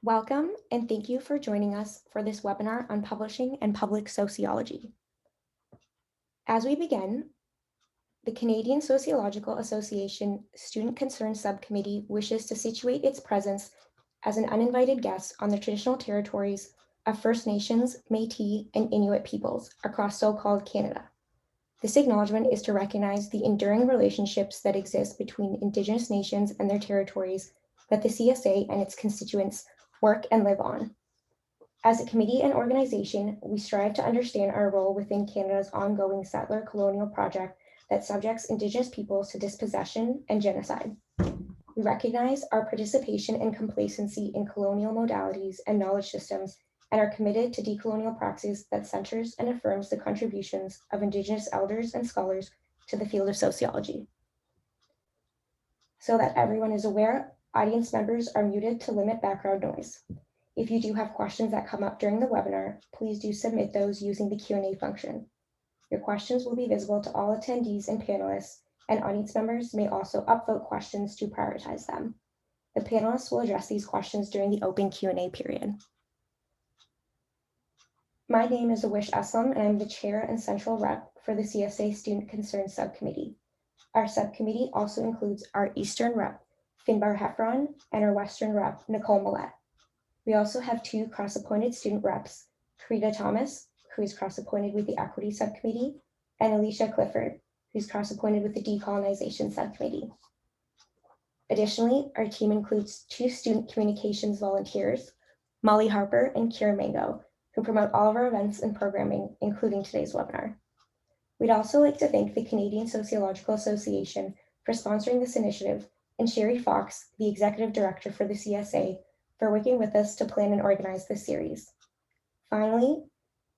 Welcome, and thank you for joining us for this webinar on publishing and public sociology. As we begin, the Canadian Sociological Association Student Concern Subcommittee wishes to situate its presence as an uninvited guest on the traditional territories of First Nations, Métis, and Inuit peoples across so-called Canada. This acknowledgement is to recognize the enduring relationships that exist between Indigenous nations and their territories that the CSA and its constituents work and live on. As a committee and organization, we strive to understand our role within Canada's ongoing settler colonial project that subjects Indigenous peoples to dispossession and genocide. We recognize our participation and complacency in colonial modalities and knowledge systems and are committed to decolonial praxis that centers and affirms the contributions of Indigenous elders and scholars to the field of sociology. So that everyone is aware, audience members are muted to limit background noise. If you do have questions that come up during the webinar, please do submit those using the Q&A function. Your questions will be visible to all attendees and panelists, and audience members may also upvote questions to prioritize them. The panelists will address these questions during the open Q&A period. My name is Awish Aslam, and I'm the chair and central rep for the CSA Student Concern Subcommittee. Our subcommittee also includes our Eastern rep, Finbar Heffron, and our Western rep, Nicole Millette. We also have two cross-appointed student reps, Karita Thomas, who is cross-appointed with the Equity Subcommittee, and Alicia Clifford, who's cross-appointed with the Decolonization Subcommittee. Additionally, our team includes two student communications volunteers, Molly Harper and Kira Mango, who promote all of our events and programming, including today's webinar. We'd also like to thank the Canadian Sociological Association for sponsoring this initiative, and Sherry Fox, the Executive Director for the CSA, for working with us to plan and organize this series. Finally,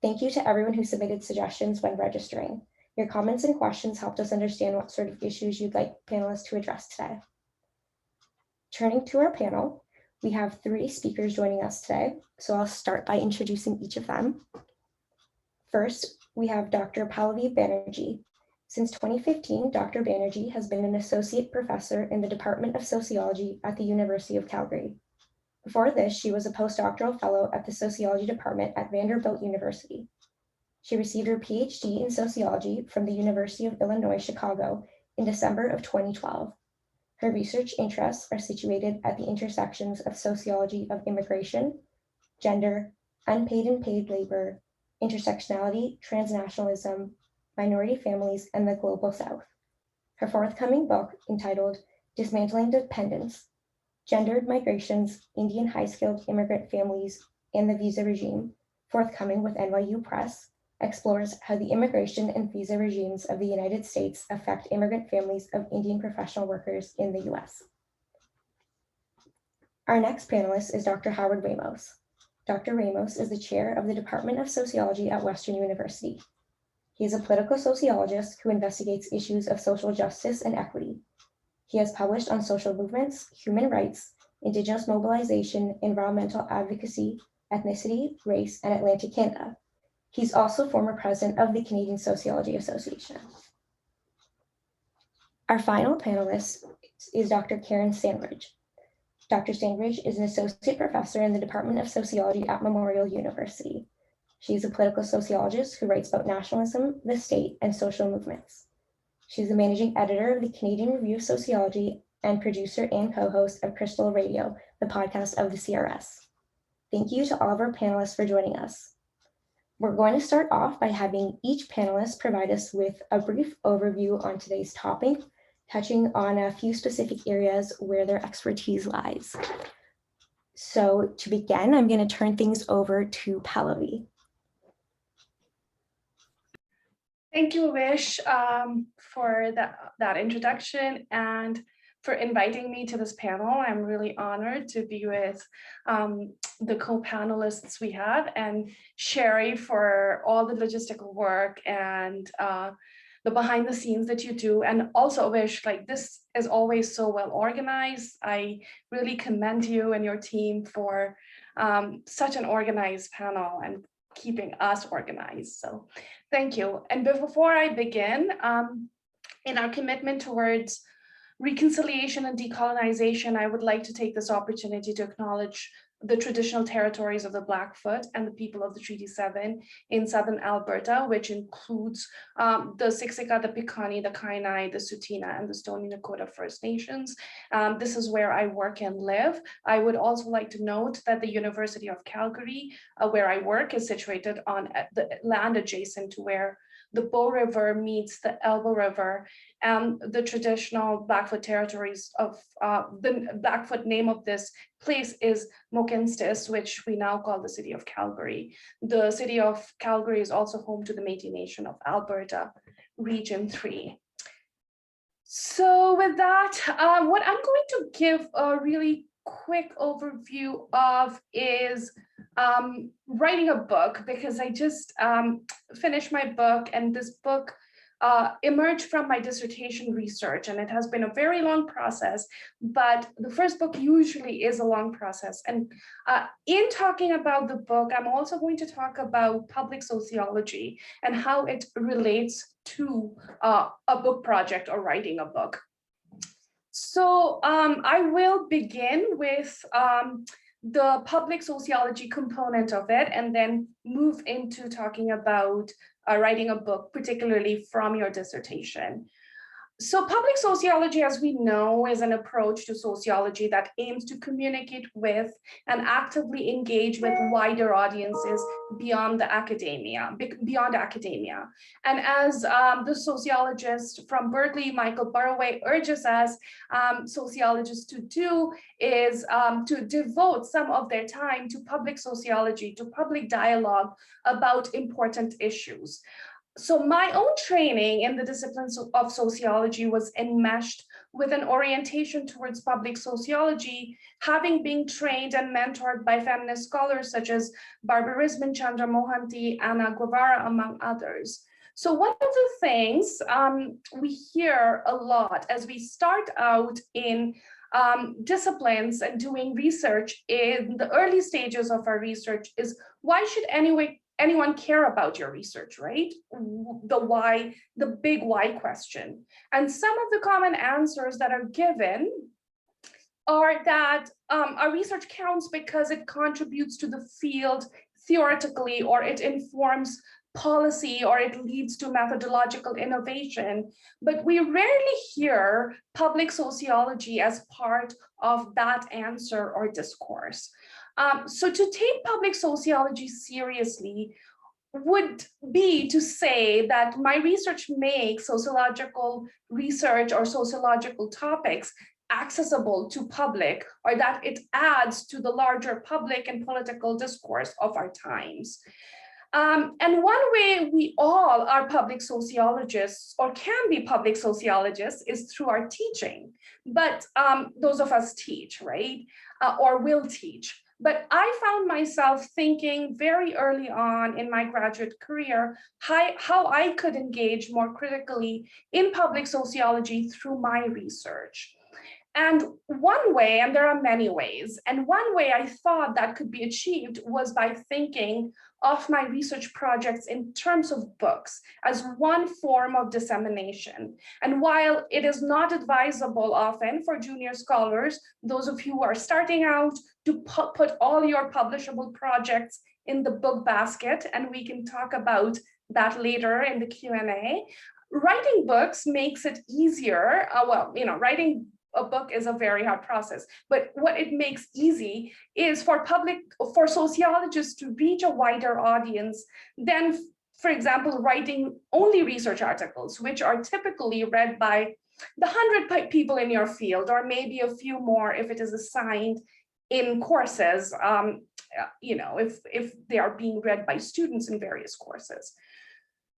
thank you to everyone who submitted suggestions when registering. Your comments and questions helped us understand what sort of issues you'd like panelists to address today. Turning to our panel, we have three speakers joining us today, so I'll start by introducing each of them. First, we have Dr. Pallavi Banerjee. Since 2015, Dr. Banerjee has been an associate professor in the Department of Sociology at the University of Calgary. Before this, she was a postdoctoral fellow at the Sociology Department at Vanderbilt University. She received her PhD in sociology from the University of Illinois, Chicago in December of 2012. Her research interests are situated at the intersections of sociology of immigration, gender, unpaid and paid labor, intersectionality, transnationalism, minority families, and the Global South. Her forthcoming book, entitled Dismantling Dependence, Gendered Migrations, Indian High-Skilled Immigrant Families, and the Visa Regime, forthcoming with NYU Press, explores how the immigration and visa regimes of the United States affect immigrant families of Indian professional workers in the US. Our next panelist is Dr. Howard Ramos. Dr. Ramos is the chair of the Department of Sociology at Western University. He is a political sociologist who investigates issues of social justice and equity. He has published on social movements, human rights, Indigenous mobilization, environmental advocacy, ethnicity, race, and Atlantic Canada. He's also former president of the Canadian Sociology Association. Our final panelist is Dr. Karen Stanbridge. Dr. Stanbridge is an associate professor in the Department of Sociology at Memorial University. She is a political sociologist who writes about nationalism, the state, and social movements. She's the managing editor of the Canadian Review of Sociology and producer and co-host of Crystal Radio, the podcast of the CRS. Thank you to all of our panelists for joining us. We're going to start off by having each panelist provide us with a brief overview on today's topic, touching on a few specific areas where their expertise lies. So to begin, I'm going to turn things over to Pallavi. Thank you, Awish, for that introduction and for inviting me to this panel. I'm really honored to be with the co-panelists we have, and Sherry for all the logistical work and the behind the scenes that you do. And also, Awish, like, this is always so well organized. I really commend you and your team for such an organized panel and keeping us organized. So thank you. And before I begin, in our commitment towards reconciliation and decolonization, I would like to take this opportunity to acknowledge the traditional territories of the Blackfoot and the people of the Treaty 7 in southern Alberta, which includes the Siksika, the Piikani, the Kainai, the Tsuut'ina, and the Stoney Nakoda First Nations. This is where I work and live. I would also like to note that the University of Calgary, where I work, is situated on the land adjacent to where the Bow River meets the Elbow River, and the traditional Blackfoot territories of the Blackfoot name of this place is Mohkinstsis, which we now call the city of Calgary. The city of Calgary is also home to the Métis Nation of Alberta, Region 3. So with that, what I'm going to give a really quick overview of is writing a book, because I just finished my book, and this book emerged from my dissertation research, and it has been a very long process, but the first book usually is a long process. And in talking about the book, I'm also going to talk about public sociology and how it relates to a book project or writing a book. So I will begin with the public sociology component of it, and then move into talking about writing a book, particularly from your dissertation. So public sociology, as we know, is an approach to sociology that aims to communicate with and actively engage with wider audiences beyond academia. And as the sociologist from Berkeley, Michael Burraway, urges us sociologists to do, is to devote some of their time to public sociology, to public dialogue about important issues. So my own training in the disciplines of sociology was enmeshed with an orientation towards public sociology, having been trained and mentored by feminist scholars such as Barbara Risman, Chandra Mohanty, Anna Guevara, among others. So one of the things we hear a lot as we start out in disciplines and doing research in the early stages of our research is, why should anyone care about your research, right? The why, the big why question. And some of the common answers that are given are that our research counts because it contributes to the field theoretically, or it informs policy, or it leads to methodological innovation. But we rarely hear public sociology as part of that answer or discourse. So to take public sociology seriously would be to say that my research makes sociological research or sociological topics accessible to public, or that it adds to the larger public and political discourse of our times. And one way we all are public sociologists, or can be public sociologists, is through our teaching. But those of us teach, right? Or will teach. But I found myself thinking very early on in my graduate career how I could engage more critically in public sociology through my research. And one way, and there are many ways, and one way I thought that could be achieved was by thinking of my research projects in terms of books as one form of dissemination. And while it is not advisable often for junior scholars, those of you who are starting out, to put all your publishable projects in the book basket, and we can talk about that later in the Q&A, writing books makes it easier. Writing a book is a very hard process, but what it makes easy is for sociologists to reach a wider audience than, for example, writing only research articles, which are typically read by the 100 people in your field, or maybe a few more if it is assigned in courses, if they are being read by students in various courses.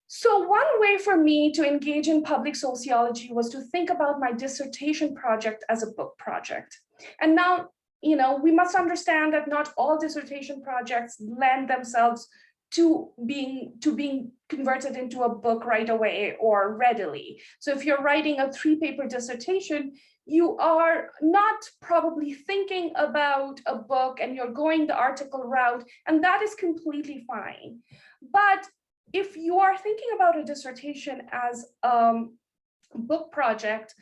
So one way for me to engage in public sociology was to think about my dissertation project as a book project. And now, we must understand that not all dissertation projects lend themselves to being converted into a book right away or readily. So if you're writing a 3-paper dissertation, you are not probably thinking about a book and you're going the article route, and that is completely fine. But if you are thinking about a dissertation as book project,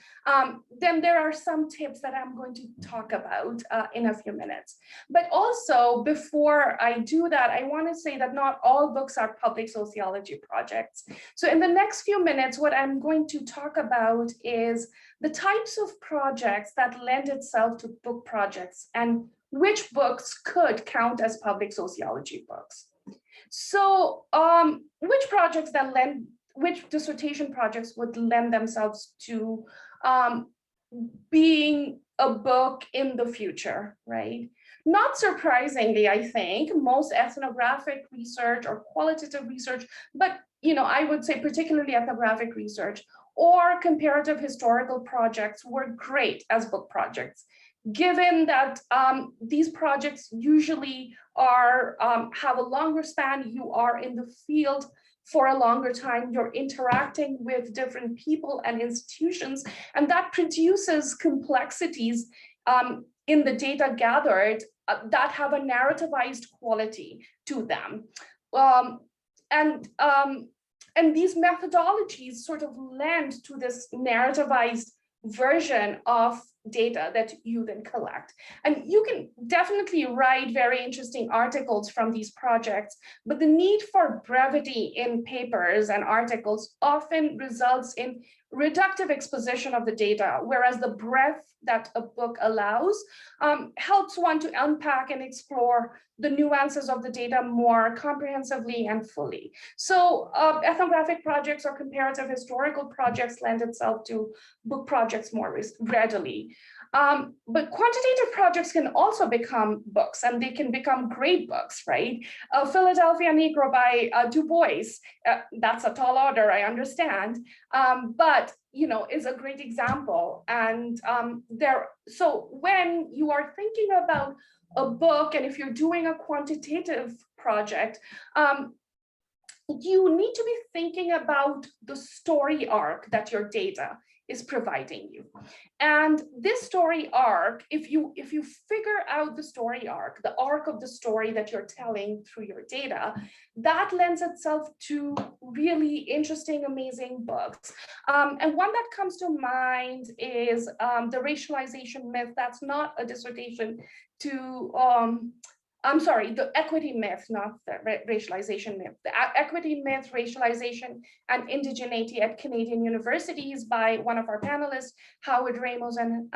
then there are some tips that I'm going to talk about in a few minutes. But also, before I do that, I want to say that not all books are public sociology projects. So in the next few minutes, what I'm going to talk about is the types of projects that lend itself to book projects and which books could count as public sociology books. So which dissertation projects would lend themselves to being a book in the future, right? Not surprisingly, I think most ethnographic research or qualitative research, but I would say particularly ethnographic research or comparative historical projects were great as book projects, given that these projects usually are have a longer span. You are in the field for a longer time, you're interacting with different people and institutions, and that produces complexities in the data gathered that have a narrativized quality to them. And these methodologies sort of lend to this narrativized version of data that you then collect. And you can definitely write very interesting articles from these projects, but the need for brevity in papers and articles often results in reductive exposition of the data, whereas the breadth that a book allows helps one to unpack and explore the nuances of the data more comprehensively and fully. So ethnographic projects or comparative historical projects lend itself to book projects more readily. But quantitative projects can also become books, and they can become great books, right? Philadelphia Negro by Du Bois, that's a tall order, I understand, but is a great example. And so when you are thinking about a book, and if you're doing a quantitative project, you need to be thinking about the story arc that your data is providing you. And this story arc, if you figure out the story arc, the arc of the story that you're telling through your data, that lends itself to really interesting, amazing books. And one that comes to mind is the racialization myth. That's not a dissertation to I'm sorry, the equity myth, not the racialization myth. The equity myth, racialization, and indigeneity at Canadian universities by one of our panelists, Howard Ramos and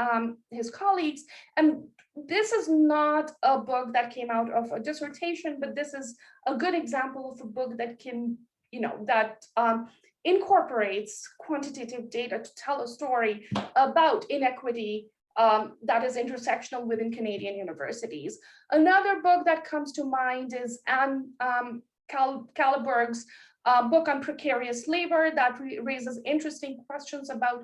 his colleagues. And this is not a book that came out of a dissertation, but this is a good example of a book that can, that incorporates quantitative data to tell a story about inequity that is intersectional within Canadian universities. Another book that comes to mind is Anne Kalleberg's book on precarious labor that raises interesting questions about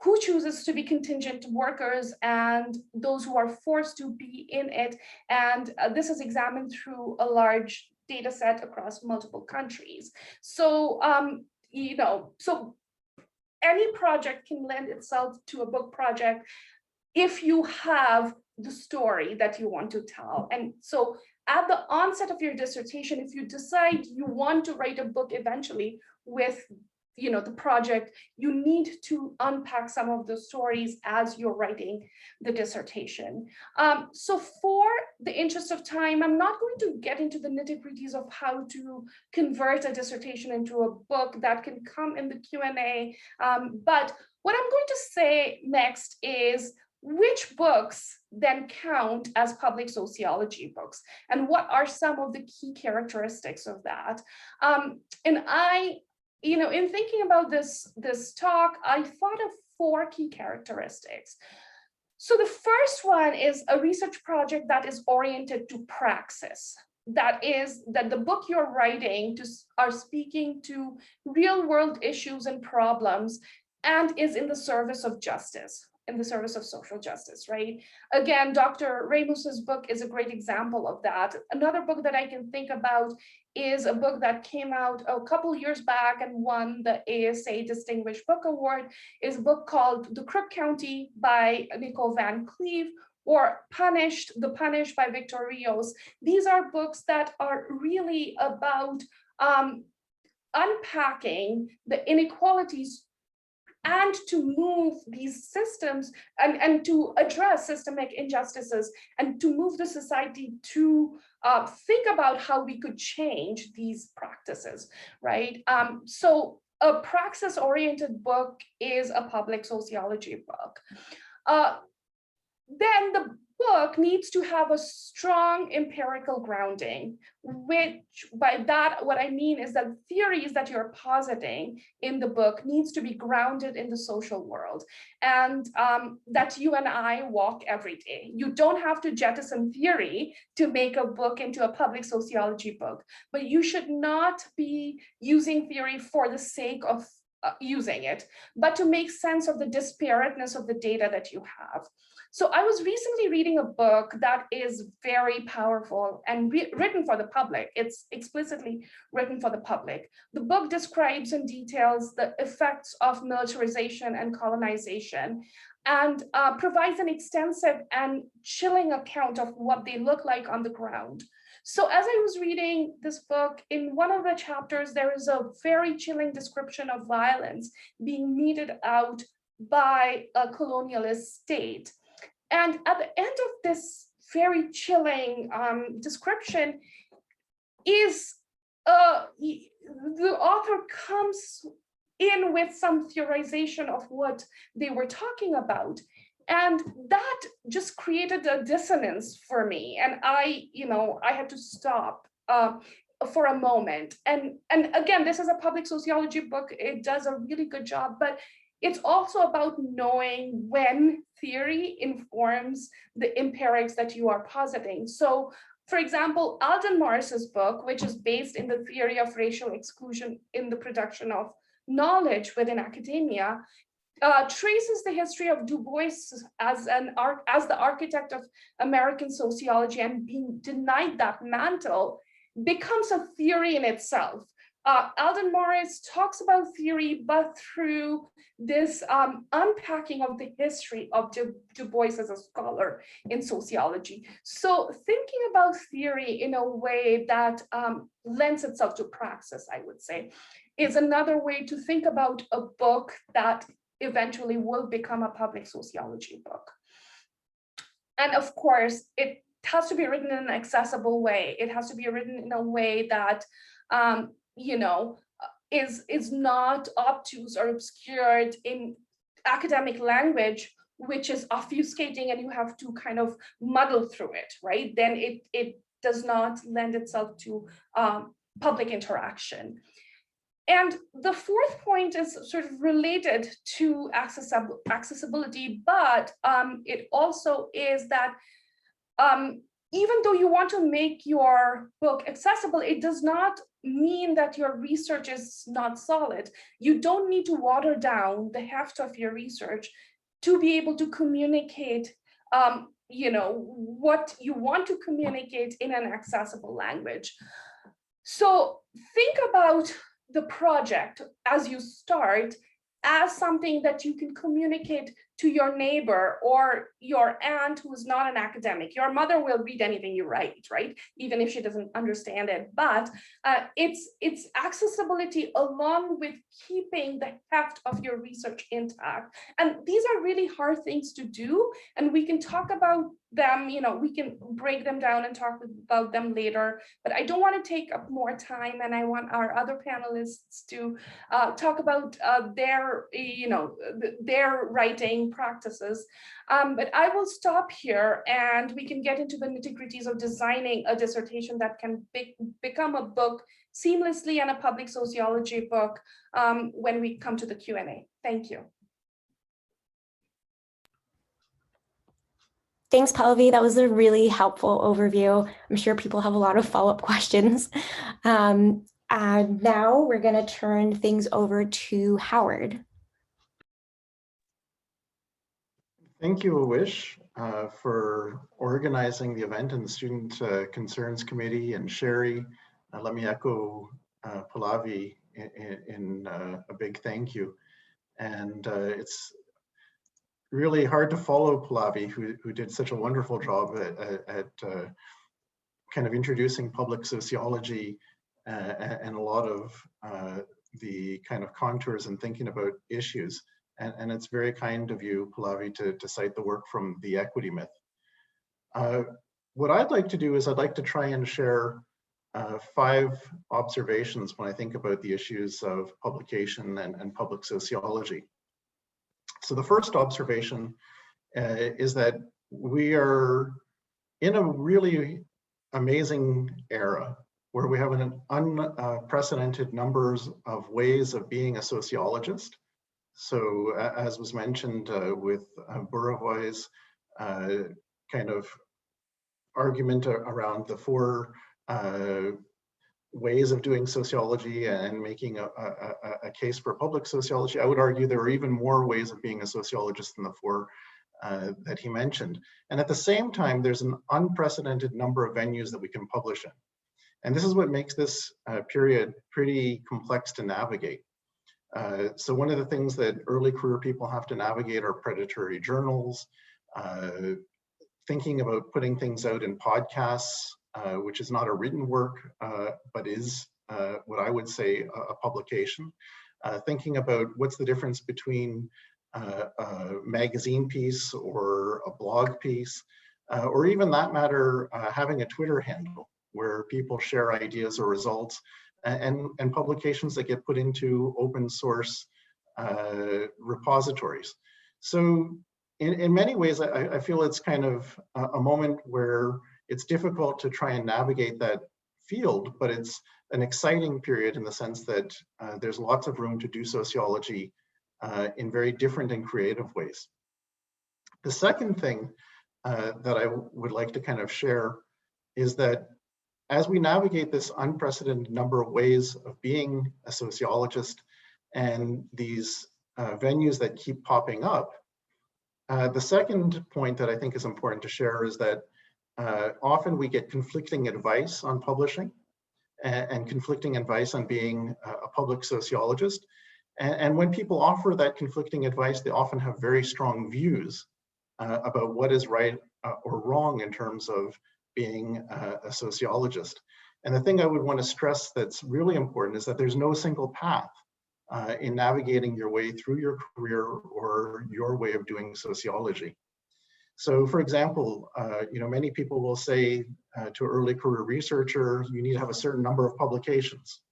who chooses to be contingent workers and those who are forced to be in it. And this is examined through a large data set across multiple countries. So, so any project can lend itself to a book project if you have the story that you want to tell. And so at the onset of your dissertation, if you decide you want to write a book eventually with the project, you need to unpack some of the stories as you're writing the dissertation. So for the interest of time, I'm not going to get into the nitty-gritties of how to convert a dissertation into a book. That can come in the Q&A. But what I'm going to say next is which books then count as public sociology books, and what are some of the key characteristics of that? And I, in thinking about this talk, I thought of 4 key characteristics. So the first one is a research project that is oriented to praxis. That is, that the book you're writing are speaking to real world issues and problems and is in the service of justice, in the service of social justice, right? Again, Dr. Ramos's book is a great example of that. Another book that I can think about is a book that came out a couple years back and won the ASA Distinguished Book Award, is a book called The Crook County by Nicole Van Cleve, or The Punished by Victor Rios. These are books that are really about unpacking the inequalities and to move these systems and to address systemic injustices and to move the society to think about how we could change these practices, right? So a praxis-oriented book is a public sociology book. Then the book needs to have a strong empirical grounding, which by that, what I mean is that theories that you're positing in the book needs to be grounded in the social world, and that you and I walk every day. You don't have to jettison theory to make a book into a public sociology book, but you should not be using theory for the sake of using it, but to make sense of the disparateness of the data that you have. So I was recently reading a book that is very powerful and written for the public. It's explicitly written for the public. The book describes and details the effects of militarization and colonization, and provides an extensive and chilling account of what they look like on the ground. So as I was reading this book, in one of the chapters, there is a very chilling description of violence being meted out by a colonialist state. And at the end of this very chilling description is the author comes in with some theorization of what they were talking about. And that just created a dissonance for me. And I had to stop for a moment. And again, this is a public sociology book. It does a really good job, but it's also about knowing when theory informs the empirics that you are positing. So, for example, Alden Morris's book, which is based in the theory of racial exclusion in the production of knowledge within academia, traces the history of Du Bois as the architect of American sociology, and being denied that mantle becomes a theory in itself. Alden Morris talks about theory, but through this unpacking of the history of Du Bois as a scholar in sociology. So thinking about theory in a way that lends itself to praxis, I would say, is another way to think about a book that eventually will become a public sociology book. And of course, it has to be written in an accessible way. It has to be written in a way that is not obtuse or obscured in academic language, which is obfuscating and you have to kind of muddle through it, right? Then it does not lend itself to public interaction. And the fourth point is sort of related to accessibility, but it also is that even though you want to make your book accessible, it does not mean that your research is not solid. You don't need to water down the heft of your research to be able to communicate what you want to communicate in an accessible language. So think about the project as you start as something that you can communicate to your neighbor or your aunt who is not an academic. Your mother will read anything you write, right? Even if she doesn't understand it. But it's accessibility along with keeping the heft of your research intact. And these are really hard things to do. And we can talk about them, we can break them down and talk about them later. But I don't want to take up more time. And I want our other panelists to talk about their writing practices. But I will stop here and we can get into the nitty-gritties of designing a dissertation that can become a book seamlessly and a public sociology book when we come to the Q&A. Thank you. Thanks, Pallavi. That was a really helpful overview. I'm sure people have a lot of follow-up questions. And now we're going to turn things over to Howard. Thank you, Awish, for organizing the event and the Student Concerns Committee, and Sherry. Let me echo Pallavi in a big thank you. And it's really hard to follow Pallavi, who did such a wonderful job at kind of introducing public sociology and a lot of the kind of contours and thinking about issues. And it's very kind of you, Pallavi, to cite the work from The Equity Myth. What I'd like to do is I'd like to try and share 5 observations when I think about the issues of publication and public sociology. So the first observation is that we are in a really amazing era where we have an unprecedented numbers of ways of being a sociologist. So as was mentioned with Burahoy's kind of argument around the 4 ways of doing sociology and making a case for public sociology, I would argue there are even more ways of being a sociologist than the 4 that he mentioned. And at the same time, there's an unprecedented number of venues that we can publish in. And this is what makes this period pretty complex to navigate. So one of the things that early career people have to navigate are predatory journals, thinking about putting things out in podcasts, which is not a written work, but is what I would say a publication. Thinking about what's the difference between a magazine piece or a blog piece, or even that matter, having a Twitter handle where people share ideas or results, and publications that get put into open source repositories. So in many ways, I feel it's kind of a moment where it's difficult to try and navigate that field, but it's an exciting period in the sense that there's lots of room to do sociology in very different and creative ways. The second thing that I would like to kind of share is that as we navigate this unprecedented number of ways of being a sociologist and these venues that keep popping up, the second point that I think is important to share is that often we get conflicting advice on publishing and conflicting advice on being a public sociologist. And when people offer that conflicting advice, they often have very strong views about what is right or wrong in terms of being a sociologist. And the thing I would want to stress that's really important is that there's no single path in navigating your way through your career or your way of doing sociology. So for example, many people will say to an early career researcher, you need to have a certain number of publications.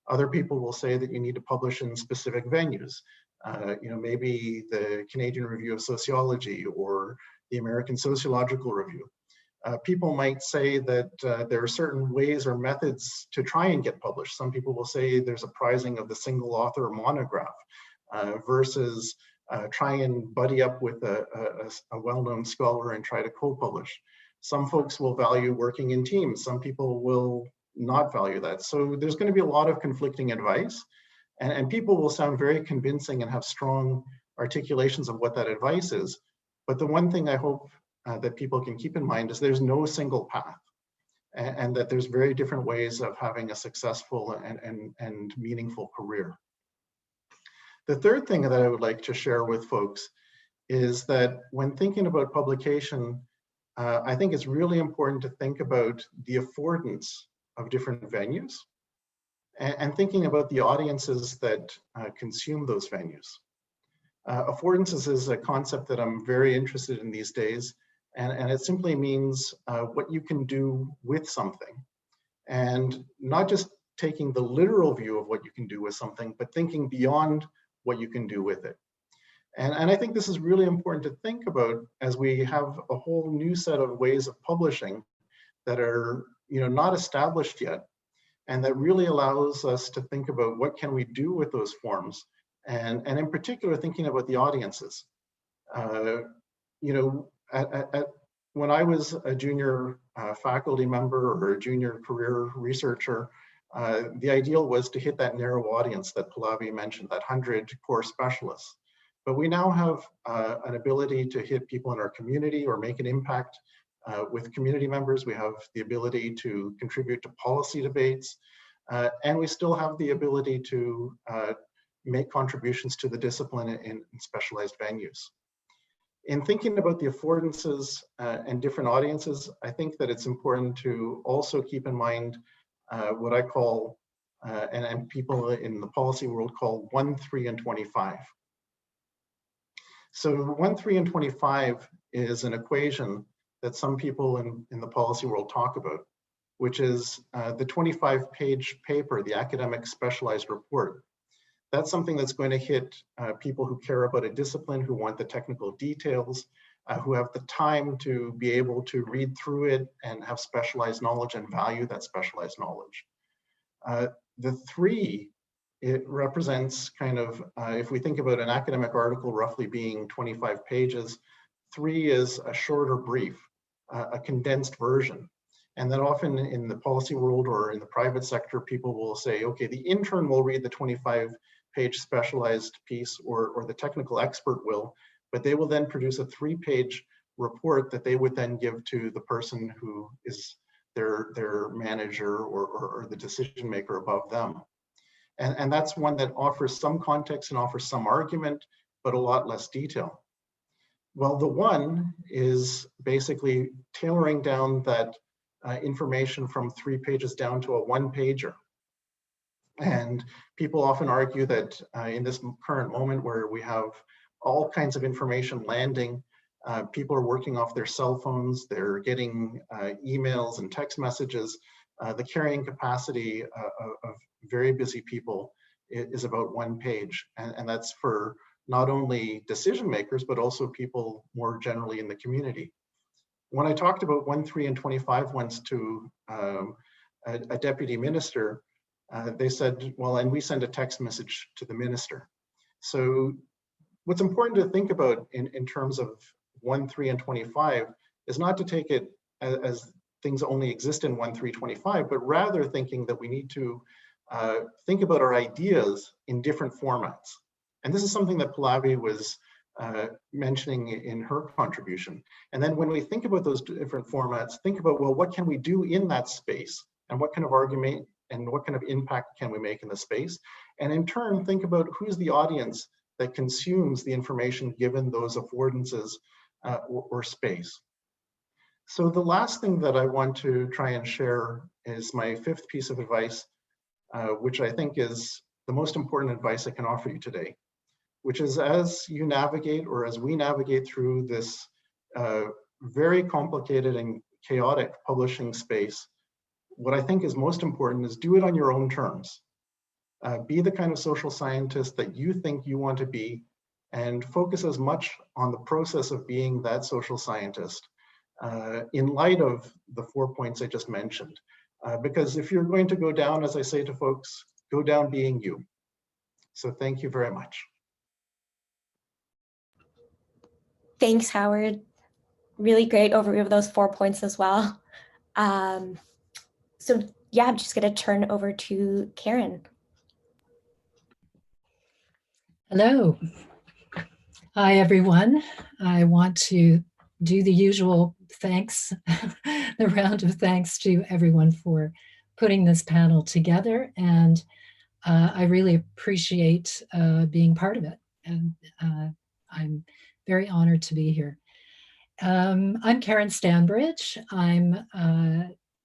Other people will say that you need to publish in specific venues. Maybe the Canadian Review of Sociology or the American Sociological Review. People might say that there are certain ways or methods to try and get published. Some people will say there's a prizing of the single author monograph versus try and buddy up with a well-known scholar and try to co-publish. Some folks will value working in teams. Some people will not value that. So there's going to be a lot of conflicting advice, and people will sound very convincing and have strong articulations of what that advice is. But the one thing I hope that people can keep in mind is there's no single path, and that there's very different ways of having a successful and meaningful career. The third thing that I would like to share with folks is that when thinking about publication, I think it's really important to think about the affordance of different venues and thinking about the audiences that consume those venues. Affordances is a concept that I'm very interested in these days, and it simply means what you can do with something, and not just taking the literal view of what you can do with something, but thinking beyond what you can do with it. And I think this is really important to think about as we have a whole new set of ways of publishing that are not established yet, and that really allows us to think about what can we do with those forms, and in particular thinking about the audiences. When I was a junior faculty member or a junior career researcher, the ideal was to hit that narrow audience that Pallavi mentioned, that 100 core specialists. But we now have an ability to hit people in our community or make an impact with community members. We have the ability to contribute to policy debates, and we still have the ability to make contributions to the discipline in specialized venues. In thinking about the affordances and different audiences, I think that it's important to also keep in mind what I call, and people in the policy world call 1, 3, and 25. So 1, 3, and 25 is an equation that some people in the policy world talk about, which is the 25-page paper, the academic specialized report. That's something that's going to hit people who care about a discipline, who want the technical details, who have the time to be able to read through it and have specialized knowledge and value that specialized knowledge. The 3, it represents kind of, if we think about an academic article roughly being 25 pages, 3 is a shorter brief, a condensed version. And then often in the policy world or in the private sector, people will say, okay, the intern will read the 25-page specialized piece, or the technical expert will, but they will then produce a 3-page report that they would then give to the person who is their manager or the decision maker above them. And that's one that offers some context and offers some argument, but a lot less detail. Well, the 1 is basically tailoring down that information from 3 pages down to a 1-pager. And people often argue that in this current moment where we have all kinds of information landing, people are working off their cell phones, they're getting emails and text messages. The carrying capacity of very busy people is about 1 page. And that's for not only decision makers, but also people more generally in the community. When I talked about 1, 3, and 25 once to a deputy minister, they said, well, and we send a text message to the minister. So what's important to think about in terms of 1, 3, and 25 is not to take it as things only exist in 1, 3, 25, but rather thinking that we need to think about our ideas in different formats. And this is something that Pallavi was mentioning in her contribution. And then when we think about those different formats, think about, well, what can we do in that space? And what kind of argument and what kind of impact can we make in the space? And in turn, think about who's the audience that consumes the information given those affordances or space. So the last thing that I want to try and share is my 5th piece of advice, which I think is the most important advice I can offer you today, which is as you navigate, or as we navigate through this very complicated and chaotic publishing space, what I think is most important is do it on your own terms. Be the kind of social scientist that you think you want to be, and focus as much on the process of being that social scientist in light of the 4 points I just mentioned. Because if you're going to go down, as I say to folks, go down being you. So thank you very much. Thanks, Howard. Really great overview of those 4 points as well. So yeah, I'm just going to turn over to Karen. Hello. Hi, everyone. I want to do the usual thanks, the round of thanks to everyone for putting this panel together. And I really appreciate being part of it. And I'm very honored to be here. I'm Karen Stanbridge. I'm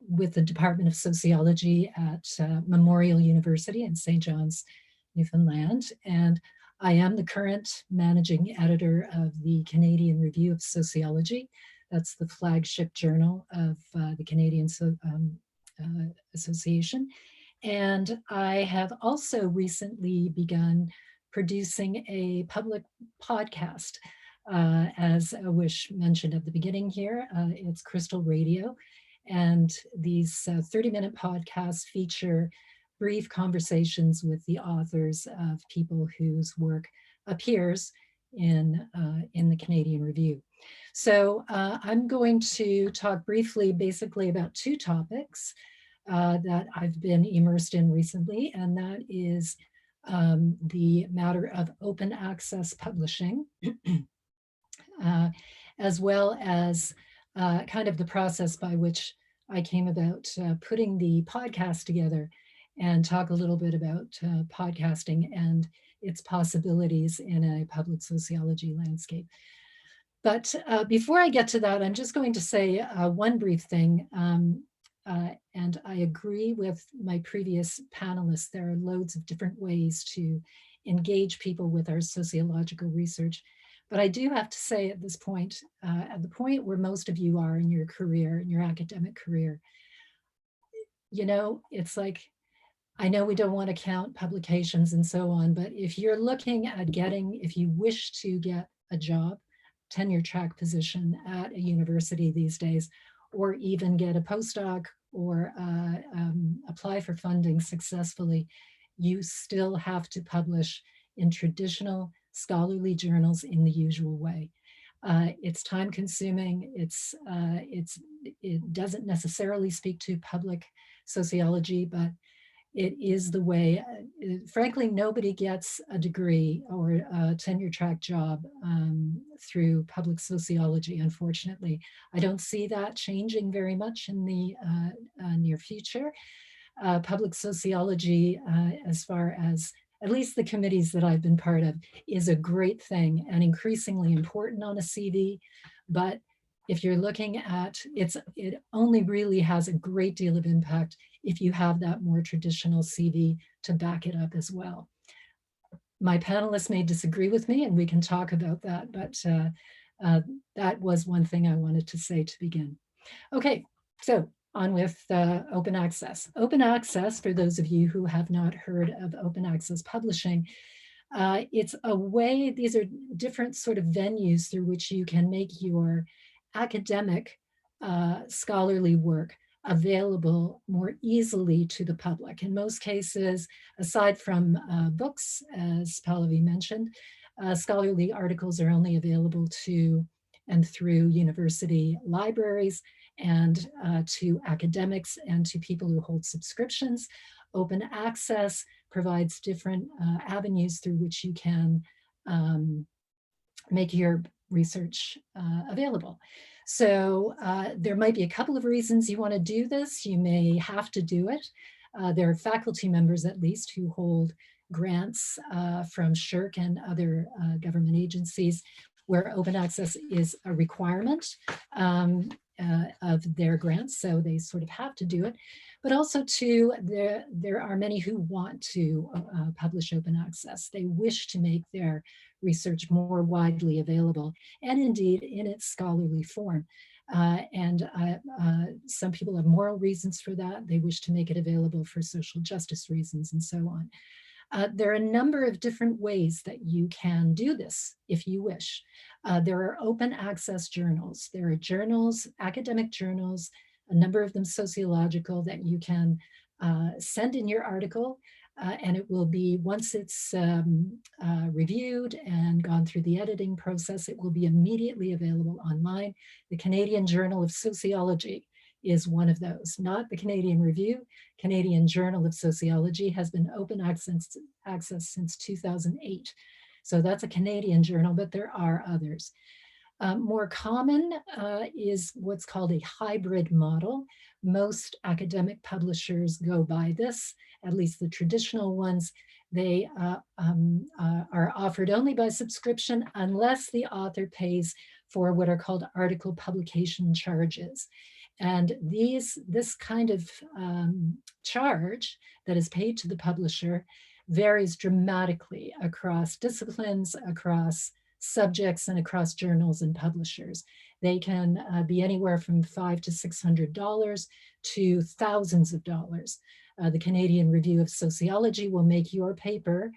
with the Department of Sociology at Memorial University in St. John's, Newfoundland. And I am the current managing editor of the Canadian Review of Sociology. That's the flagship journal of the Canadian Association. And I have also recently begun producing a public podcast. As Awish mentioned at the beginning here, it's Crystal Radio. And these 30-minute podcasts feature brief conversations with the authors of people whose work appears in the Canadian Review. So I'm going to talk briefly basically about 2 topics that I've been immersed in recently, and that is the matter of open access publishing, as well as kind of the process by which I came about putting the podcast together, and talk a little bit about podcasting and its possibilities in a public sociology landscape. But before I get to that, I'm just going to say one brief thing. And I agree with my previous panelists. There are loads of different ways to engage people with our sociological research. But I do have to say at this point, at the point where most of you are in your career, in your academic career, you know, it's like, I know we don't want to count publications and so on, but if you're looking at getting, if you wish to get a job, tenure track position at a university these days, or even get a postdoc or apply for funding successfully, you still have to publish in traditional scholarly journals in the usual way. It's time consuming. It doesn't necessarily speak to public sociology, but it is the way. Frankly, nobody gets a degree or a tenure track job through public sociology, unfortunately. I don't see that changing very much in the near future. Public sociology, as far as at least the committees that I've been part of, is a great thing and increasingly important on a CV. But if you're looking at it only really has a great deal of impact if you have that more traditional CV to back it up as well. My panelists may disagree with me and we can talk about that, but that was one thing I wanted to say to begin. Okay, so on with open access. Open access, for those of you who have not heard of open access publishing, it's a way, these are different sort of venues through which you can make your academic scholarly work available more easily to the public. In most cases, aside from books, as Pallavi mentioned, scholarly articles are only available to and through university libraries and to academics and to people who hold subscriptions. Open access provides different avenues through which you can make your research available. So there might be a couple of reasons you want to do this. You may have to do it. There are faculty members, at least, who hold grants from SSHRC and other government agencies where open access is a requirement of their grants, so they sort of have to do it. But also too, there are many who want to publish open access. They wish to make their research more widely available, and indeed in its scholarly form. Some people have moral reasons for that. They wish to make it available for social justice reasons and so on. There are a number of different ways that you can do this if you wish. There are open access journals. There are journals, academic journals, a number of them sociological, that you can send in your article and it will be, once it's reviewed and gone through the editing process, it will be immediately available online. The Canadian Journal of Sociology is one of those, not the Canadian Review. Canadian Journal of Sociology has been open access since 2008. So that's a Canadian journal, but there are others. More common is what's called a hybrid model. Most academic publishers go by this, at least the traditional ones. They are offered only by subscription unless the author pays for what are called article publication charges. And this kind of charge that is paid to the publisher varies dramatically across disciplines, across subjects, and across journals and publishers. They can be anywhere from $500 to $600 to thousands of dollars. The Canadian Review of Sociology will make your paper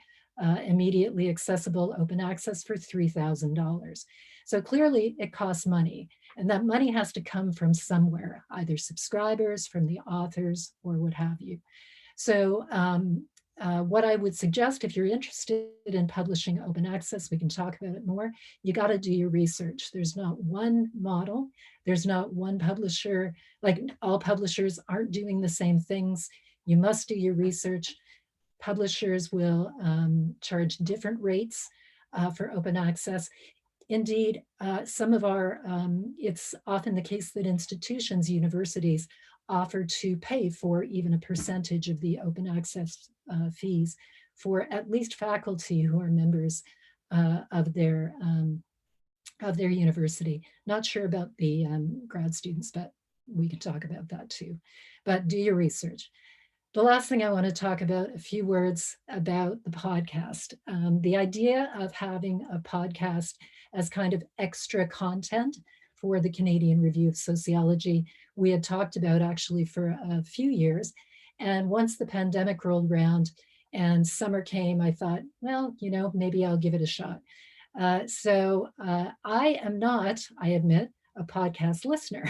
immediately accessible, open access, for $3,000. So clearly it costs money, and that money has to come from somewhere, either subscribers, from the authors, or what have you. So what I would suggest, if you're interested in publishing open access, we can talk about it more, you got to do your research. There's not one model. There's not one publisher. Like, all publishers aren't doing the same things. You must do your research. Publishers will charge different rates for open access. Indeed, some of our, it's often the case that institutions, universities, offer to pay for even a percentage of the open access fees for at least faculty who are members of their university. Not sure about the grad students, but we can talk about that too. But do your research. The last thing I want to talk about, a few words about the podcast. The idea of having a podcast as kind of extra content for the Canadian Review of Sociology, we had talked about actually for a few years. And once the pandemic rolled around and summer came, I thought, well, maybe I'll give it a shot. I am not, I admit, a podcast listener,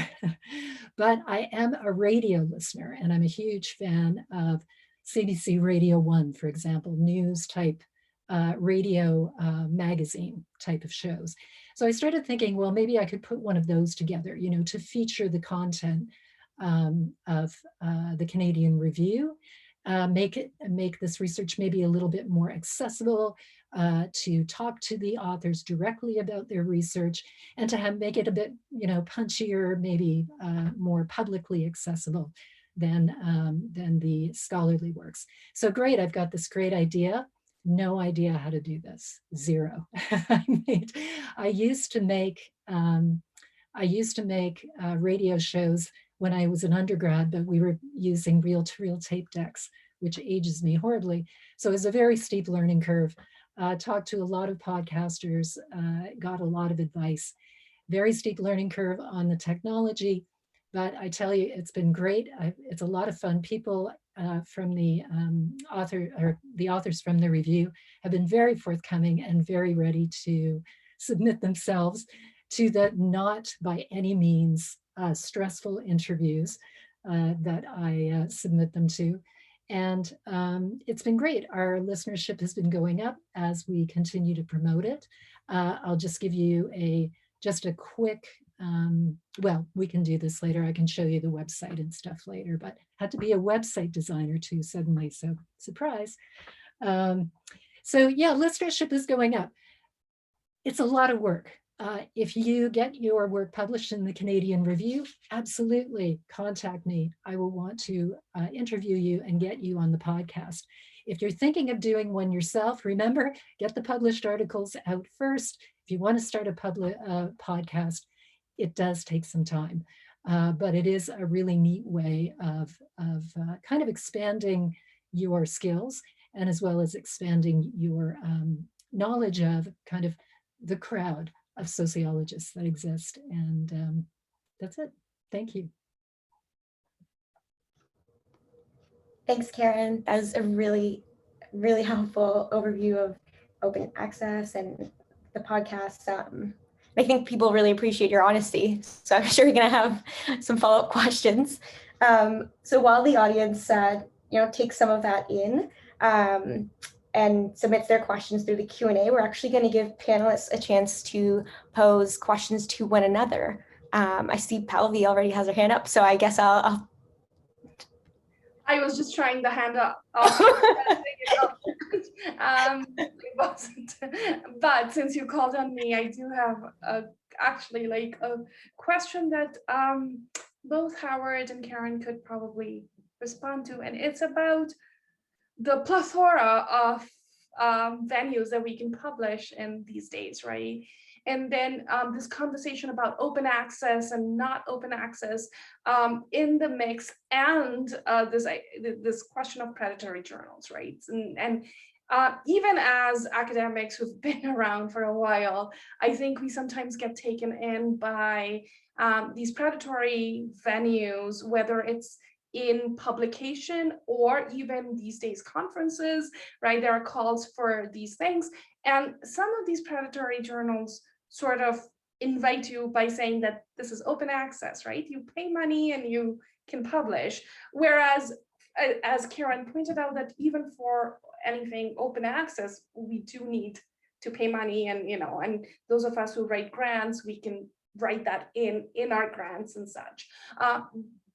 but I am a radio listener, and I'm a huge fan of CBC Radio 1, for example, news type radio magazine type of shows. So I started thinking, well, maybe I could put one of those together, to feature the content of the Canadian Review, make this research maybe a little bit more accessible, to talk to the authors directly about their research, and to make it a bit, punchier, maybe more publicly accessible than the scholarly works. So great, I've got this great idea. No idea how to do this. Zero. I used to make radio shows when I was an undergrad, but we were using reel-to-reel tape decks, which ages me horribly. So it was a very steep learning curve. Talked to a lot of podcasters, got a lot of advice. Very steep learning curve on the technology, but I tell you, it's been great. It's a lot of fun. People from the authors from the review have been very forthcoming and very ready to submit themselves to the not by any means stressful interviews that I submit them to. And it's been great. Our listenership has been going up as we continue to promote it. I'll just give you just a quick, well, we can do this later. I can show you the website and stuff later, but had to be a website designer too suddenly, so surprise. So yeah, listenership is going up. It's a lot of work. If you get your work published in the Canadian Review, absolutely contact me. I will want to interview you and get you on the podcast. If you're thinking of doing one yourself, remember, get the published articles out first. If you want to start a podcast, it does take some time, but it is a really neat way of kind of expanding your skills, and as well as expanding your knowledge of kind of the crowd of sociologists that exist. And that's it. Thank you. Thanks, Karen. That was a really, really helpful overview of open access and the podcast. I think people really appreciate your honesty. So I'm sure you're going to have some follow-up questions. So while the audience, takes some of that in, and submits their questions through the Q&A, we're actually going to give panelists a chance to pose questions to one another. I see Pallavi already has her hand up, so I guess I'll... I was just trying the hand up. It wasn't. But since you called on me, I do have actually a question that both Howard and Karen could probably respond to, and it's about the plethora of venues that we can publish in these days, right? And then this conversation about open access and not open access in the mix, and this question of predatory journals, right? And even as academics who've been around for a while, I think we sometimes get taken in by these predatory venues, whether it's in publication or even these days conferences, right? There are calls for these things. And some of these predatory journals sort of invite you by saying that this is open access, right? You pay money and you can publish. Whereas, as Karen pointed out, that even for anything open access, we do need to pay money. And, and those of us who write grants, we can write that in our grants and such.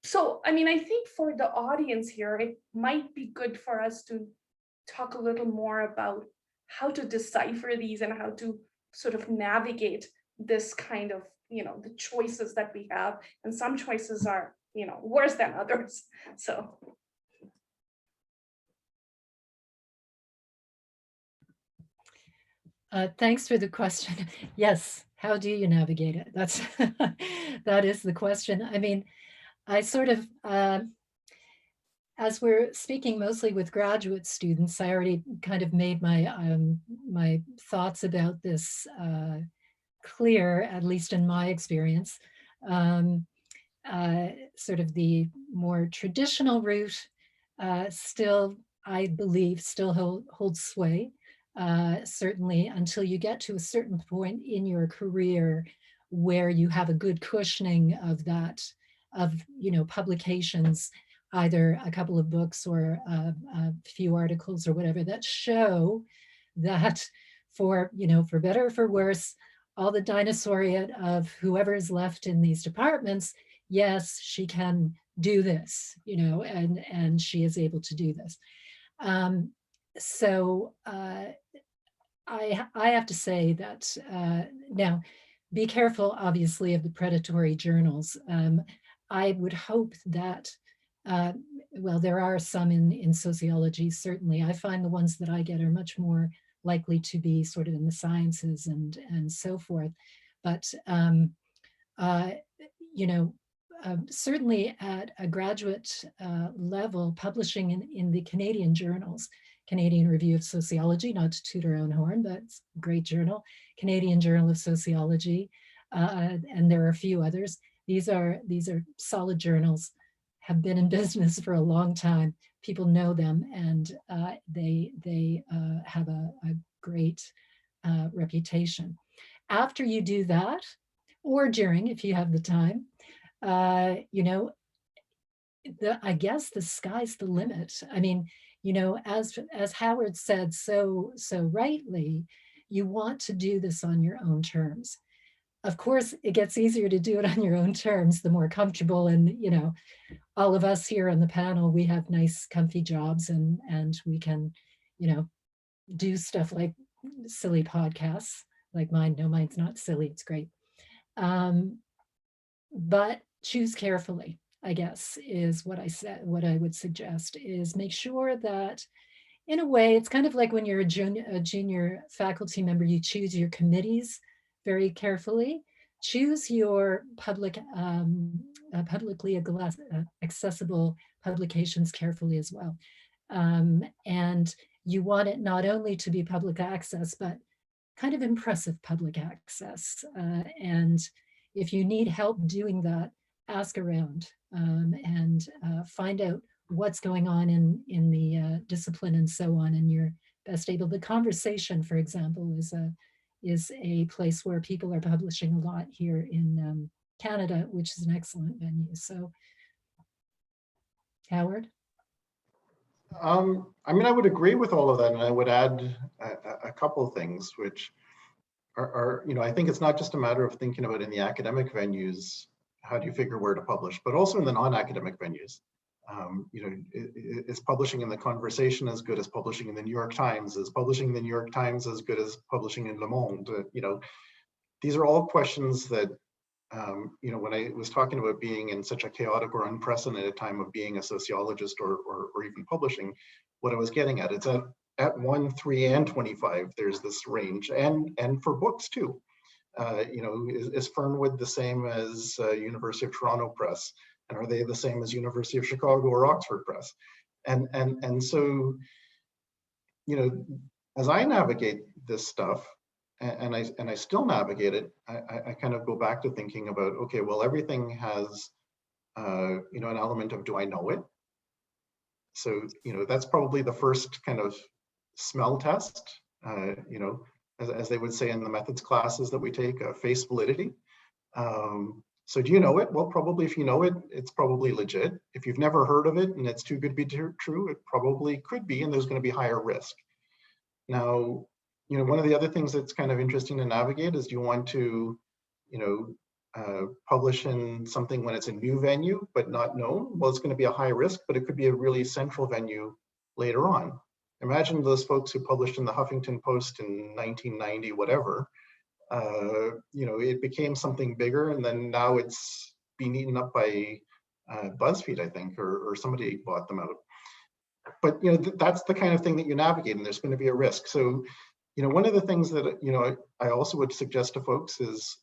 So, I think for the audience here, it might be good for us to talk a little more about how to decipher these and how to sort of navigate this kind of, the choices that we have. And some choices are, worse than others. So. Thanks for the question. Yes, how do you navigate it? That is the question. I sort of, as we're speaking mostly with graduate students, I already kind of made my thoughts about this clear, at least in my experience. Um, Sort of the more traditional route still, I believe, still holds sway. Certainly until you get to a certain point in your career where you have a good cushioning of that, of, you know, publications, either a couple of books or a few articles or whatever that show that, for, you know, for better or for worse, all the dinosauriate of whoever is left in these departments, yes, she can do this, you know, and she is able to do this. So I have to say that now, be careful, obviously, of the predatory journals. I would hope that, well, there are some in sociology, certainly. I find the ones that I get are much more likely to be sort of in the sciences and so forth. But, you know, certainly at a graduate level, publishing in the Canadian journals, Canadian Review of Sociology, not to toot our own horn, but it's a great journal, Canadian Journal of Sociology, and there are a few others. These are solid journals, have been in business for a long time. People know them, and they have a great reputation. After you do that, or during, if you have the time, you know, I guess the sky's the limit. I mean, you know, as Howard said so rightly, you want to do this on your own terms. Of course, it gets easier to do it on your own terms, the more comfortable. And, you know, all of us here on the panel, we have nice, comfy jobs, and we can, you know, do stuff like silly podcasts like mine. No, mine's not silly, it's great. But choose carefully, I guess, is what I said. What I would suggest is make sure that, in a way, it's kind of like when you're a junior faculty member, you choose your committees very carefully. Choose your publicly accessible publications carefully as well. And you want it not only to be public access, but kind of impressive public access. And if you need help doing that, ask around and find out what's going on in the discipline and so on, and you're best able. The Conversation, for example, is a place where people are publishing a lot here in Canada, which is an excellent venue. So, Howard? I mean, I would agree with all of that, and I would add a couple of things, which are, you know, I think it's not just a matter of thinking about in the academic venues, how do you figure where to publish, but also in the non-academic venues. You know, is publishing in the Conversation as good as publishing in the New York Times? Is publishing in the New York Times as good as publishing in Le Monde? You know, these are all questions that, you know, when I was talking about being in such a chaotic or unprecedented time of being a sociologist or even publishing, what I was getting at, it's at 1, 3, and 25, there's this range, and for books too. You know, is Fernwood the same as University of Toronto Press? And are they the same as University of Chicago or Oxford Press? And so, you know, as I navigate this stuff, and I still navigate it, I kind of go back to thinking about, okay, well, everything has, you know, an element of, do I know it? So, you know, that's probably the first kind of smell test, you know, as they would say in the methods classes that we take, face validity. So do you know it? Well, probably if you know it, it's probably legit. If you've never heard of it and it's too good to be true, it probably could be, and there's going to be higher risk. Now, you know, one of the other things that's kind of interesting to navigate is, do you want to, you know, publish in something when it's a new venue but not known? Well, it's going to be a high risk, but it could be a really central venue later on. Imagine those folks who published in the Huffington Post in 1990, whatever. You know, it became something bigger, and then now it's being eaten up by BuzzFeed, I think, or somebody bought them out. But, you know, that's the kind of thing that you navigate, and there's going to be a risk. So, you know, one of the things that, you know, I also would suggest to folks is,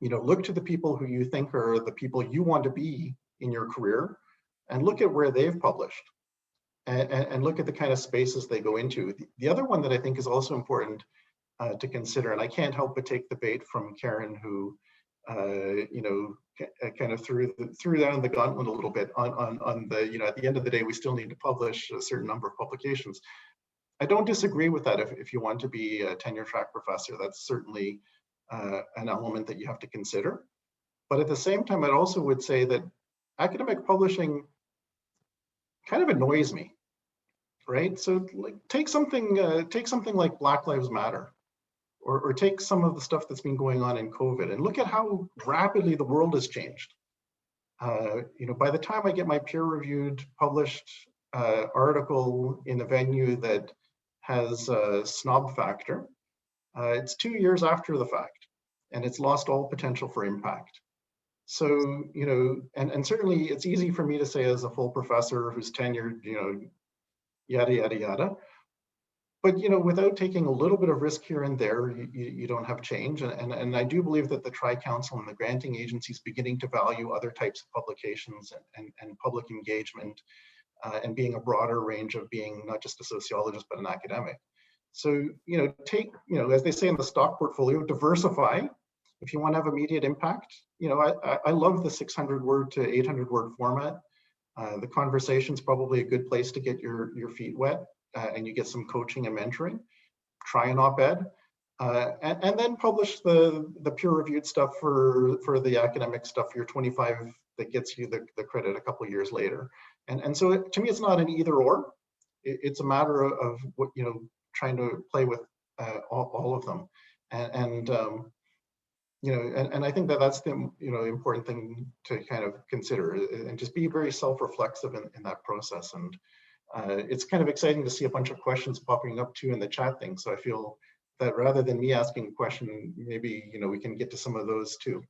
you know, look to the people who you think are the people you want to be in your career. and look at where they've published and look at the kind of spaces they go into. The other one that I think is also important to consider, and I can't help but take the bait from Karen, who kind of threw down the gauntlet a little bit on the, at the end of the day, we still need to publish a certain number of publications. I don't disagree with that. If you want to be a tenure track professor, that's certainly an element that you have to consider. But at the same time, I also would say that academic publishing kind of annoys me, right? So like, take something like Black Lives Matter, or take some of the stuff that's been going on in COVID, and look at how rapidly the world has changed. By the time I get my peer-reviewed, published article in a venue that has a snob factor, it's 2 years after the fact, and it's lost all potential for impact. So, and certainly it's easy for me to say as a full professor who's tenured, yada, yada, yada. But, without taking a little bit of risk here and there, you don't have change. And I do believe that the Tri-Council and the granting agencies beginning to value other types of publications and public engagement and being a broader range of being not just a sociologist, but an academic. So, take, as they say in the stock portfolio, diversify. If you want to have immediate impact, I love the 600 word to 800 word format. The conversation's probably a good place to get your feet wet and you get some coaching and mentoring. Try an op-ed and then publish the peer-reviewed stuff for the academic stuff, your 25 that gets you the credit a couple of years later. And so to me, it's not an either or. It's a matter of what, trying to play with all of them. And I think that's the important thing to kind of consider, and just be very self-reflexive in that process. And it's kind of exciting to see a bunch of questions popping up too in the chat thing. So I feel that rather than me asking a question, maybe we can get to some of those too.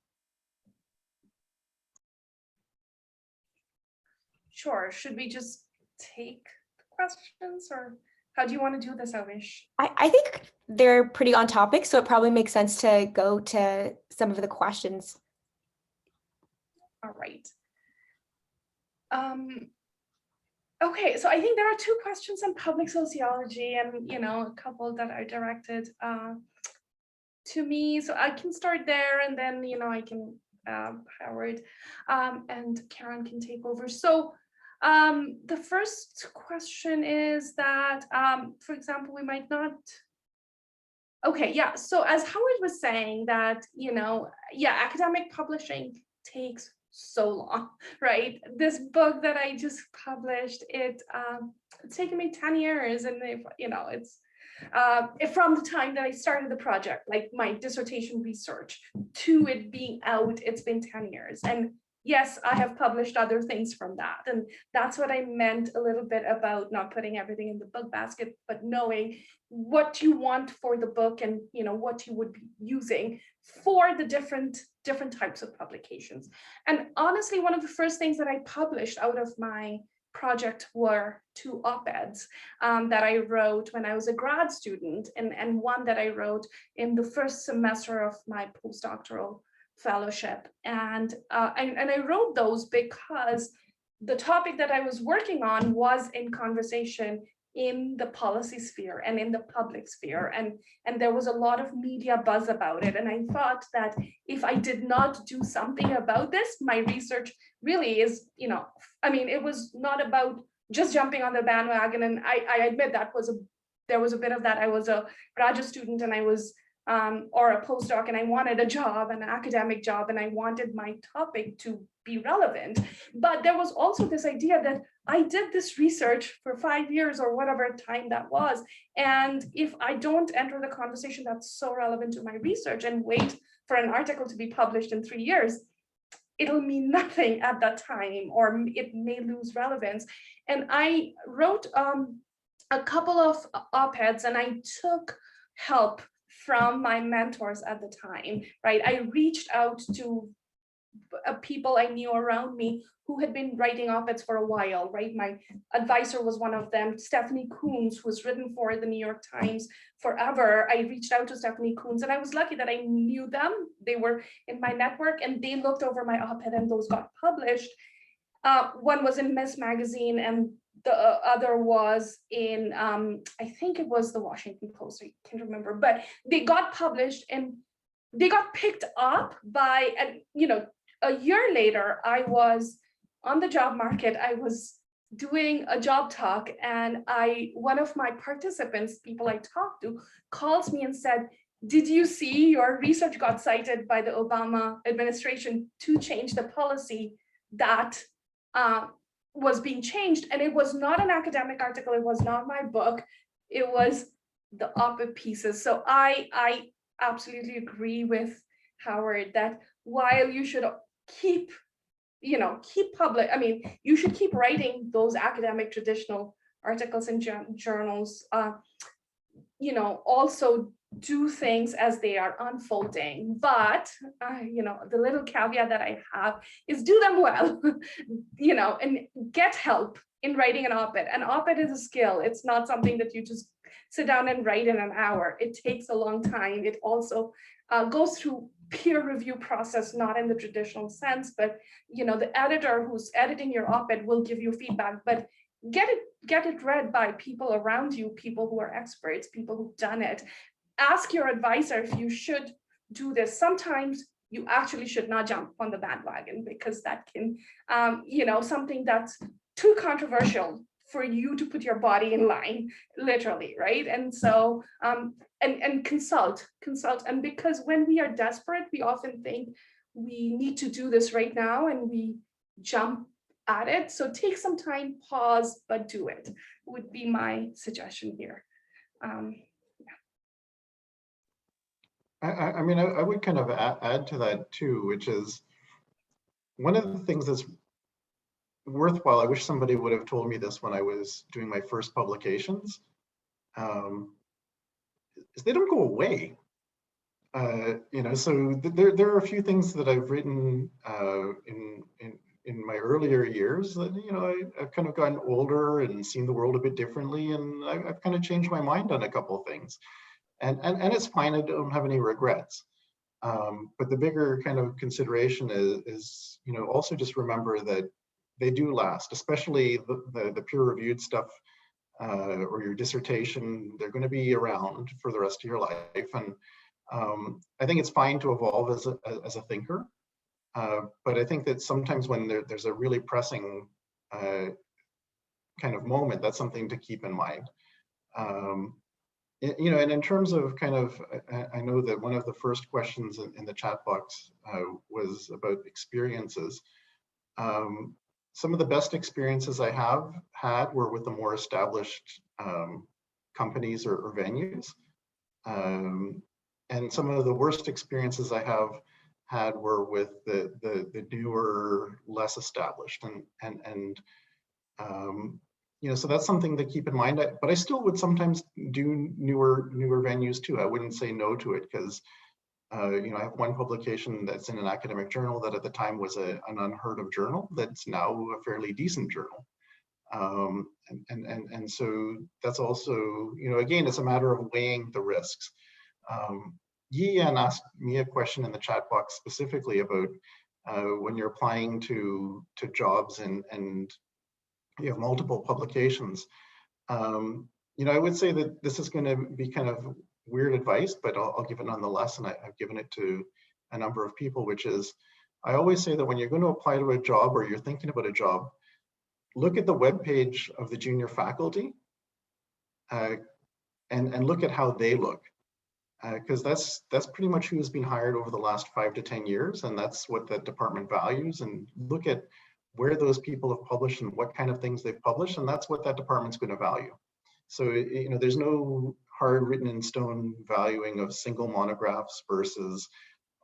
Sure. Should we just take the questions, or how do you want to do this, Awish? I think they're pretty on topic, so it probably makes sense to go to some of the questions. All right. Okay, so I think there are 2 questions on public sociology, and a couple that are directed to me. So I can start there, and then I can Howard and Karen can take over. So the first question is that, for example, we might not. Okay, yeah. So as Howard was saying that, academic publishing takes so long, right? This book that I just published, it's taken me 10 years, and it's from the time that I started the project, like my dissertation research, to it being out, it's been 10 years. And yes, I have published other things from that. And that's what I meant a little bit about not putting everything in the book basket, but knowing what you want for the book and what you would be using for the different types of publications. And honestly, one of the first things that I published out of my project were 2 op-eds that I wrote when I was a grad student, and one that I wrote in the first semester of my postdoctoral fellowship. And I wrote those because the topic that I was working on was in conversation in the policy sphere and in the public sphere, and there was a lot of media buzz about it. And I thought that if I did not do something about this, my research really is, it was not about just jumping on the bandwagon. And I admit there was a bit of that. I was a graduate student, and I was or a postdoc, and I wanted a job, an academic job, and I wanted my topic to be relevant. But there was also this idea that I did this research for 5 years or whatever time that was. And if I don't enter the conversation that's so relevant to my research and wait for an article to be published in 3 years, it'll mean nothing at that time, or it may lose relevance. And I wrote a couple of op-eds, and I took help from my mentors at the time, right? I reached out to people I knew around me who had been writing op-eds for a while, right? My advisor was one of them, Stephanie Coons, who was written for the New York Times forever. I reached out to Stephanie Coons, and I was lucky that I knew them. They were in my network, and they looked over my op-ed, and those got published. One was in Ms. Magazine, and the other was in, I think it was the Washington Post, I can't remember, but they got published and they got picked up by, and a year later, I was on the job market. I was doing a job talk, and one of my participants, people I talked to, calls me and said, "Did you see your research got cited by the Obama administration to change the policy that was being changed?" And it was not an academic article. It was not my book. It was the op-ed pieces. So I absolutely agree with Howard that while you should keep public, I mean, you should keep writing those academic traditional articles in journals, also do things as they are unfolding. But, the little caveat that I have is do them well, and get help in writing an op-ed. An op-ed is a skill. It's not something that you just sit down and write in an hour. It takes a long time. It also goes through peer review process, not in the traditional sense, but the editor who's editing your op-ed will give you feedback, but get it read by people around you, people who are experts, people who've done it. Ask your advisor if you should do this. Sometimes you actually should not jump on the bandwagon, because that can, something that's too controversial for you to put your body in line, literally, right? And so, and consult. And because when we are desperate, we often think we need to do this right now, and we jump at it. So take some time, pause, but do it, would be my suggestion here. I mean, I would kind of add to that too, which is one of the things that's worthwhile. I wish somebody would have told me this when I was doing my first publications. Is they don't go away. So there are a few things that I've written in my earlier years that I've kind of gotten older and seen the world a bit differently, and I've kind of changed my mind on a couple of things. And it's fine. I don't have any regrets. But the bigger kind of consideration is also just remember that they do last, especially the peer-reviewed stuff or your dissertation. They're going to be around for the rest of your life, and I think it's fine to evolve as a thinker. But I think that sometimes when there's a really pressing kind of moment, that's something to keep in mind. And in terms of kind of, I know that one of the first questions in the chat box was about experiences. Some of the best experiences I have had were with the more established companies or venues. And some of the worst experiences I have had were with the newer, less established, and so that's something to keep in mind. But I still would sometimes do newer venues too. I wouldn't say no to it, because I have one publication that's in an academic journal that at the time was an unheard of journal that's now a fairly decent journal. And so that's also, again, it's a matter of weighing the risks. Yi-Yan asked me a question in the chat box specifically about when you're applying to jobs and you have multiple publications. I would say that this is going to be kind of weird advice, but I'll give it nonetheless, and I've given it to a number of people, which is, I always say that when you're going to apply to a job or you're thinking about a job, look at the webpage of the junior faculty and look at how they look. Because that's pretty much who's been hired over the last 5 to 10 years, and that's what the department values. And look at where those people have published and what kind of things they've published, and that's what that department's going to value. So there's no hard written in stone valuing of single monographs versus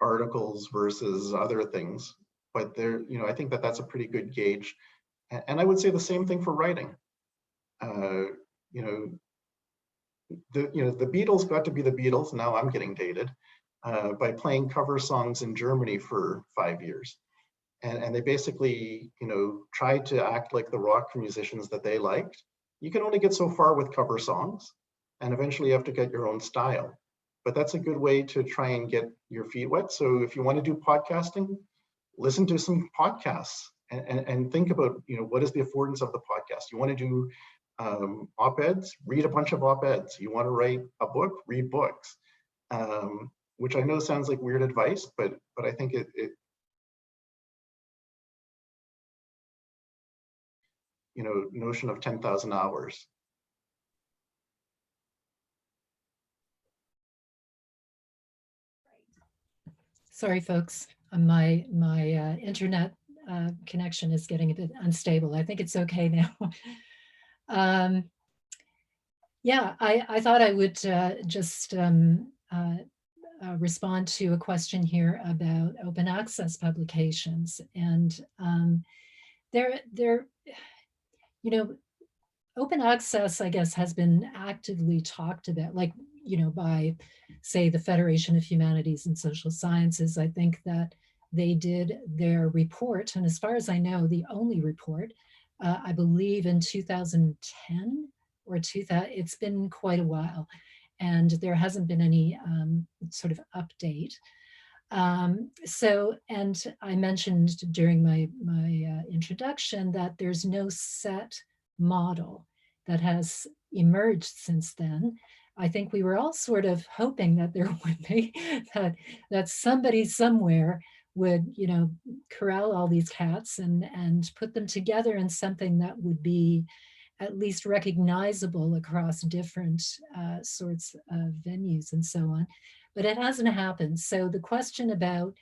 articles versus other things, but I think that that's a pretty good gauge. And I would say the same thing for writing. The Beatles got to be the Beatles. Now I'm getting dated by playing cover songs in Germany for 5 years, and they basically tried to act like the rock musicians that they liked. You can only get so far with cover songs, and eventually you have to get your own style. But that's a good way to try and get your feet wet. So if you want to do podcasting, listen to some podcasts and think about, what is the affordance of the podcast? You want to do op-eds, read a bunch of op-eds. You want to write a book, read books, which I know sounds like weird advice, but I think it notion of 10,000 hours. Sorry, folks. My internet connection is getting a bit unstable. I think it's okay now. Yeah, I thought I would just respond to a question here about open access publications. And open access, I guess, has been actively talked about, like, by, say, the Federation of Humanities and Social Sciences. I think that they did their report, and as far as I know, the only report, I believe in 2010 or 2000, it's been quite a while, and there hasn't been any sort of update. And I mentioned during my introduction that there's no set model that has emerged since then. I think we were all sort of hoping that there would be, that somebody somewhere would, corral all these cats and put them together in something that would be at least recognizable across different sorts of venues and so on. But it hasn't happened. So the question about,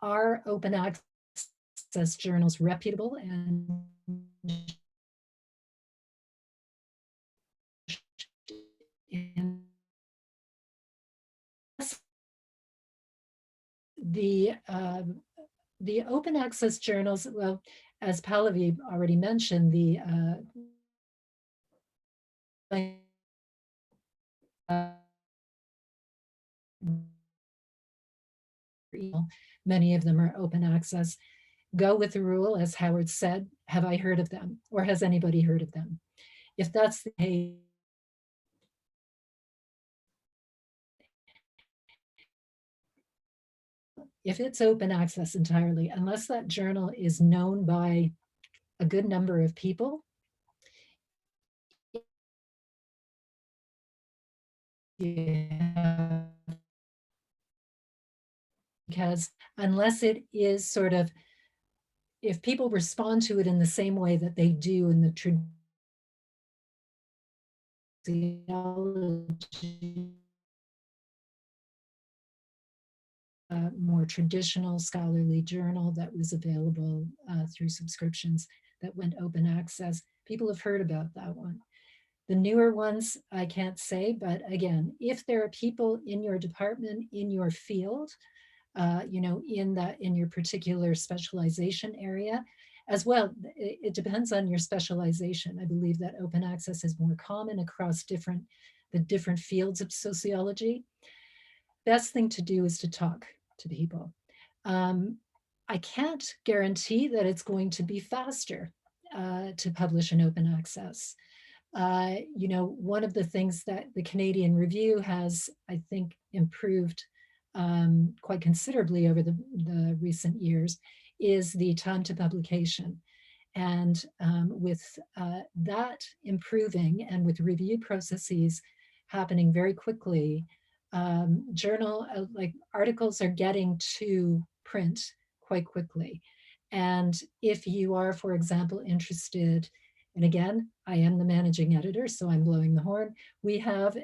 are open access journals reputable and the open access journals, well, as Pallavi already mentioned, many of them are open access. Go with the rule, as Howard said, have I heard of them, or has anybody heard of them? If that's the case, if it's open access entirely, unless that journal is known by a good number of people, because unless it is sort of, if people respond to it in the same way that they do in the more traditional scholarly journal that was available through subscriptions that went open access, people have heard about that one. The newer ones, I can't say, but again, if there are people in your department, in your field, in your particular specialization area, as well, it depends on your specialization. I believe that open access is more common across the different fields of sociology. Best thing to do is to talk to people. I can't guarantee that it's going to be faster to publish in open access. One of the things that the Canadian Review has, I think, improved quite considerably over the recent years is the time to publication. And with that improving and with review processes happening very quickly, like articles are getting to print quite quickly. And if you are, for example, interested, and again, I am the managing editor, so I'm blowing the horn. We have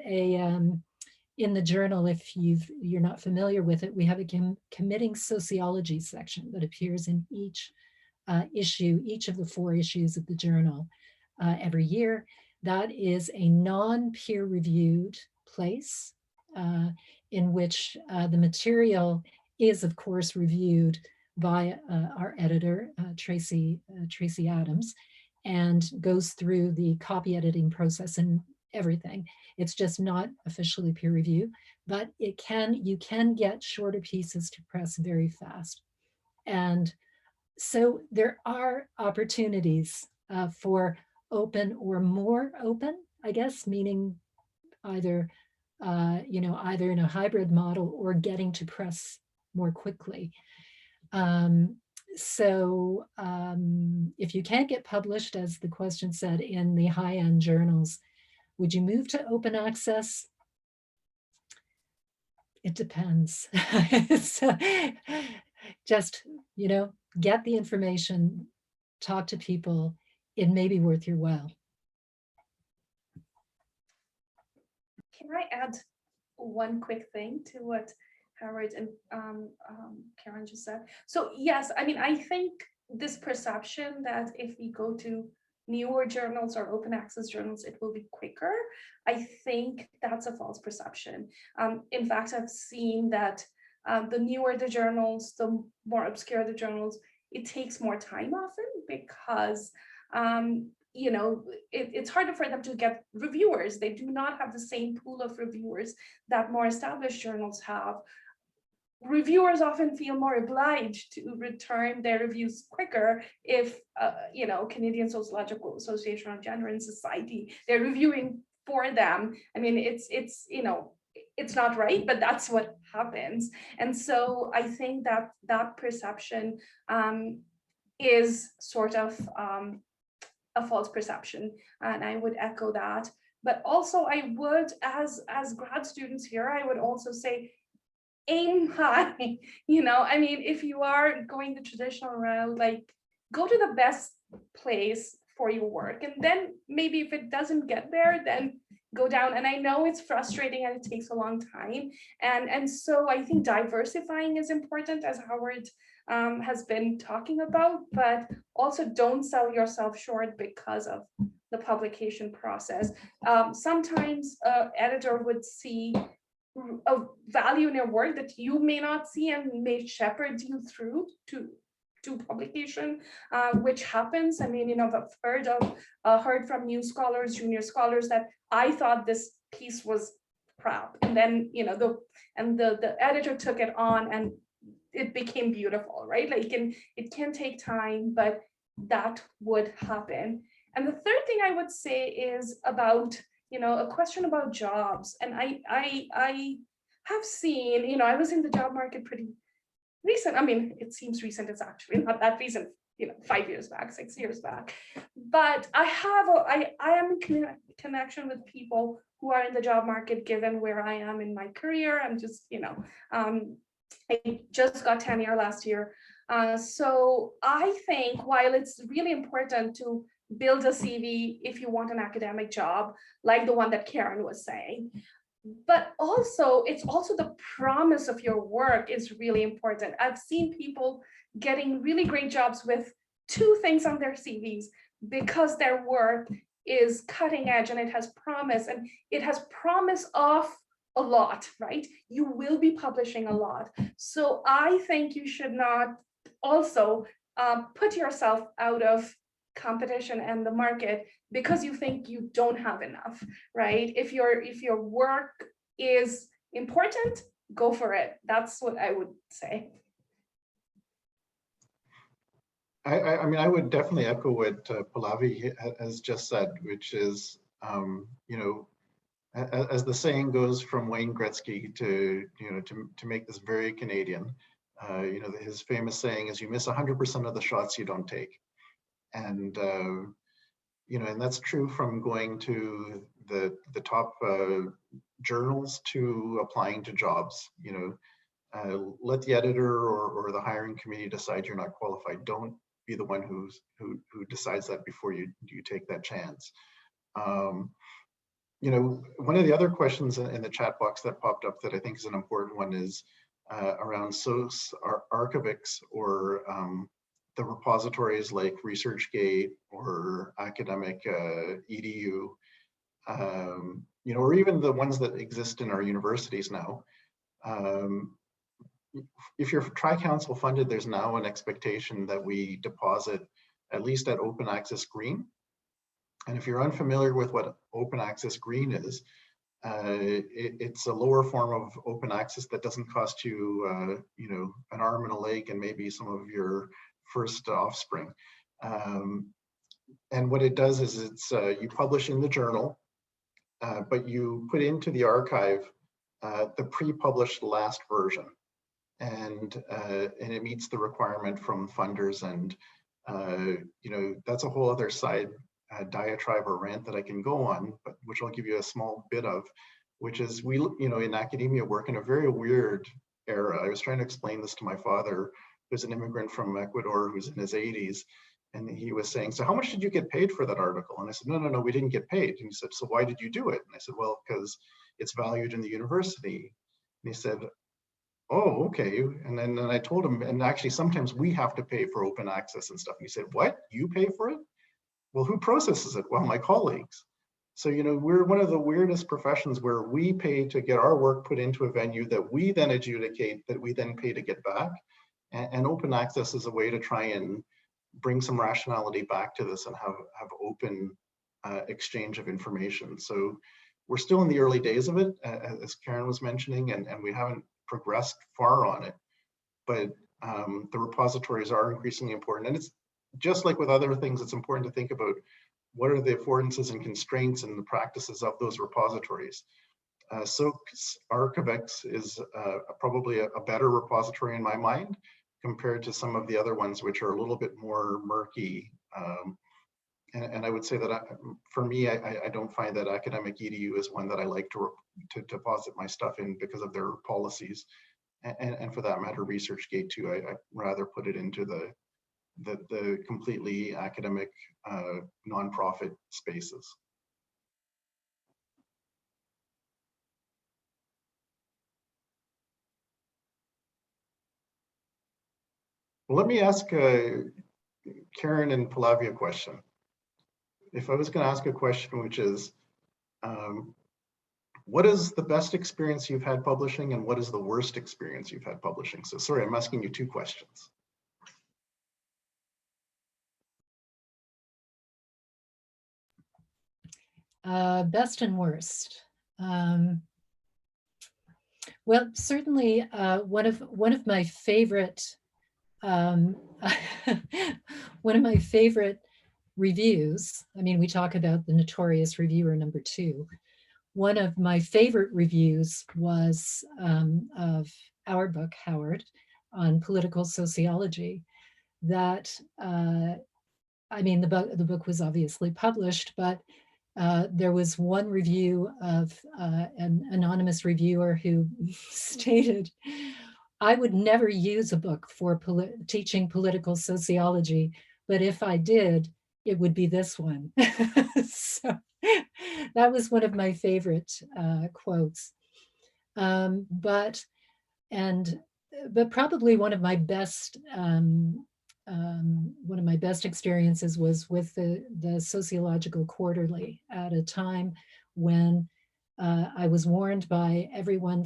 in the journal, if you're not familiar with it, we have a committing sociology section that appears in each issue, each of the 4 issues of the journal every year. That is a non-peer reviewed place in which the material is, of course, reviewed by our editor, Tracy Adams, and goes through the copy editing process and everything. It's just not officially peer review, but you can get shorter pieces to press very fast. And so there are opportunities for open or more open, I guess, meaning either either in a hybrid model or getting to press more quickly. So if you can't get published, as the question said, in the high-end journals, would you move to open access? It depends. So just, get the information, talk to people. It may be worth your while. Can I add one quick thing to what Howard and Karen just said? So yes, I mean, I think this perception that if we go to newer journals or open access journals, it will be quicker. I think that's a false perception. In fact, I've seen that the newer the journals, the more obscure the journals, it takes more time often because it's harder for them to get reviewers. They do not have the same pool of reviewers that more established journals have. Reviewers often feel more obliged to return their reviews quicker if, Canadian Sociological Association on Gender and Society, they're reviewing for them. I mean, it's not right, but that's what happens. And so I think that that perception is sort of a false perception, and I would echo that. But also I would, as grad students here, I would also say, aim high. I mean, if you are going the traditional route, like, go to the best place for your work, and then maybe if it doesn't get there, then go down. And I know it's frustrating and it takes a long time, and so I think diversifying is important, as Howard has been talking about, but also don't sell yourself short because of the publication process. Sometimes an editor would see a value in your work that you may not see and may shepherd you through to publication, which happens. I mean, I've heard from new scholars, junior scholars, that I thought this piece was crap, and then the editor took it on and it became beautiful, right? Like, it can take time, but that would happen. And the third thing I would say is about a question about jobs. And I have seen, I was in the job market pretty recent. I mean, it seems recent, it's actually not that recent, 5 years back, 6 years back. But I am in connection with people who are in the job market, given where I am in my career. I'm just, I just got tenure last year. So I think while it's really important to build a CV if you want an academic job, like the one that Karen was saying, but also it's also the promise of your work is really important. I've seen people getting really great jobs with 2 things on their CVs because their work is cutting edge and it has promise, and it has promise of a lot, right? You will be publishing a lot. So I think you should not also put yourself out of competition and the market because you think you don't have enough, right? If your work is important, go for it. That's what I would say. I mean, I would definitely echo what Pallavi has just said, which is, as the saying goes from Wayne Gretzky to make this very Canadian, his famous saying is, you miss 100% of the shots you don't take. And, and that's true from going to the top journals to applying to jobs. Let the editor or the hiring committee decide you're not qualified. Don't be the one who decides that before you take that chance. One of the other questions in the chat box that popped up that I think is an important one is around archivics or the repositories like ResearchGate or Academic EDU, or even the ones that exist in our universities now. If you're Tri-Council funded, there's now an expectation that we deposit at least at Open Access Green. And if you're unfamiliar with what Open Access Green is, it's a lower form of open access that doesn't cost you, an arm and a leg and maybe some of your first offspring. And what it does is you publish in the journal, but you put into the archive the pre-published last version. and it meets the requirement from funders. And you know, that's a whole other side diatribe or rant that I can go on, but which I'll give you a small bit of, which is we, you know, in academia work in a very weird era. I was trying to explain this to my father, who's an immigrant from Ecuador, who's in his 80s. And he was saying, so how much did you get paid for that article? And I said, no, we didn't get paid. And he said, so why did you do it? And I said, well, because it's valued in the university. And he said, oh, okay. And then I told him, and actually sometimes we have to pay for open access and stuff. And he said, what? You pay for it? Well, who processes it? Well, my colleagues. So, you know, we're one of the weirdest professions where we pay to get our work put into a venue that we then adjudicate, that we then pay to get back. And open access is a way to try and bring some rationality back to this and have open exchange of information. So we're still in the early days of it, as Karen was mentioning, and we haven't progressed far on it. But the repositories are increasingly important. And it's just like with other things, it's important to think about what are the affordances and constraints and the practices of those repositories. SOC's Archivex is probably a better repository in my mind compared to some of the other ones, which are a little bit more murky. And I would say that for me, I don't find that Academic EDU is one that I like to deposit my stuff in because of their policies. And for that matter, ResearchGate too, I rather put it into the completely academic nonprofit spaces. Well, let me ask Karen and Pallavi a question. If I was going to ask a question, which is, what is the best experience you've had publishing and what is the worst experience you've had publishing? So sorry, I'm asking you two questions. Best and worst. Well, certainly one of my favorite reviews. I mean, we talk about the notorious reviewer number 2. One of my favorite reviews was of our book, Howard, on political sociology. That I mean, the book was obviously published, but there was one review of an anonymous reviewer who stated, I would never use a book for teaching political sociology, but if I did, it would be this one. So that was one of my favorite quotes. But probably one of my best experiences was with the Sociological Quarterly at a time when I was warned by everyone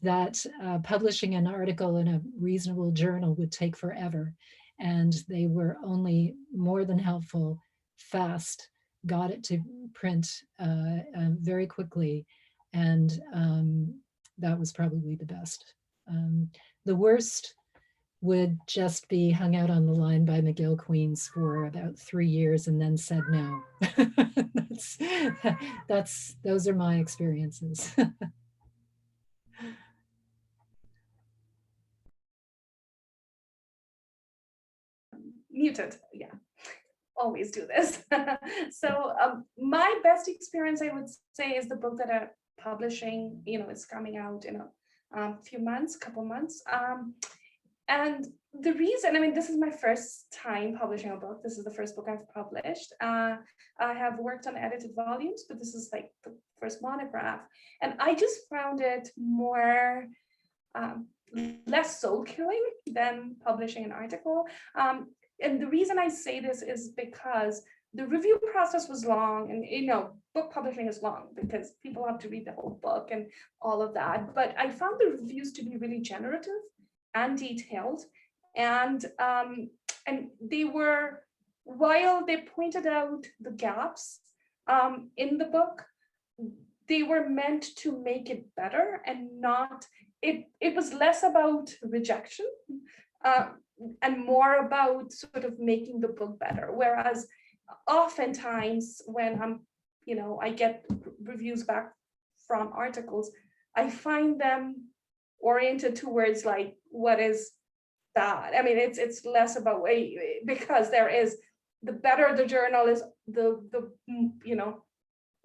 that publishing an article in a reasonable journal would take forever. And they were only more than helpful, fast, got it to print very quickly. And that was probably the best. The worst would just be hung out on the line by McGill Queens for about 3 years and then said no. Those are my experiences. Muted, yeah, always do this. So my best experience, I would say, is the book that I'm publishing, is coming out in a couple months. And the reason, I mean, this is my first time publishing a book. This is the first book I've published. I have worked on edited volumes, but this is like the first monograph. And I just found it more, less soul killing than publishing an article. And the reason I say this is because the review process was long, and book publishing is long because people have to read the whole book and all of that. But I found the reviews to be really generative and detailed, and they were, while they pointed out the gaps in the book, they were meant to make it better and not. It was less about rejection and more about sort of making the book better. Whereas oftentimes when I get reviews back from articles, I find them oriented towards like what is bad. I mean, it's less about because there is, the better the journal is, the you know,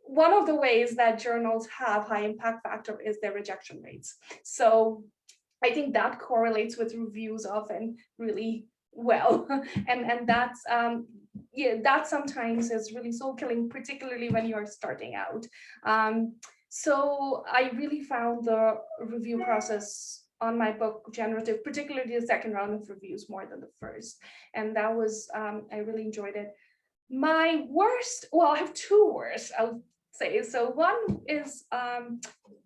one of the ways that journals have high impact factor is their rejection rates. So I think that correlates with reviews often really well, and that's yeah, that sometimes is really soul killing, particularly when you're starting out. So I really found the review process on my book generative, particularly the second round of reviews, more than the first, and that was I really enjoyed it. My worst, well, I have two worst, I'll say. So one is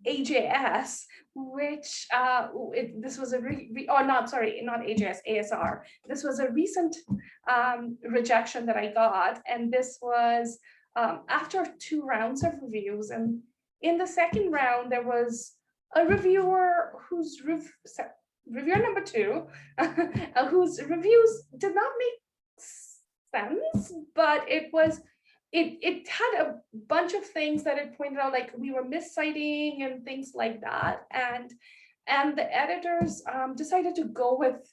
AJS, which this was a not AJS, ASR. This was a recent rejection that I got, and this was after 2 rounds of reviews. And in the second round, there was a reviewer whose reviewer number 2, whose reviews did not make sense, but it had a bunch of things that it pointed out, like we were misciting and things like that, and the editors decided to go with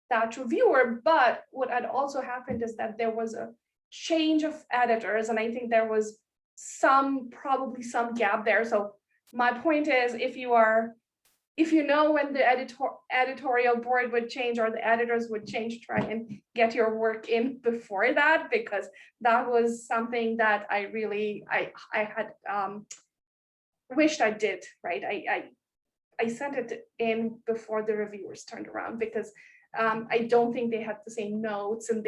that reviewer. But what had also happened is that there was a change of editors, and I think there was probably some gap there. So my point is, if you know when the editorial board would change or the editors would change, try and get your work in before that, because that was something that I really had wished I did, right? I sent it in before the reviewers turned around, because I don't think they had the same notes, and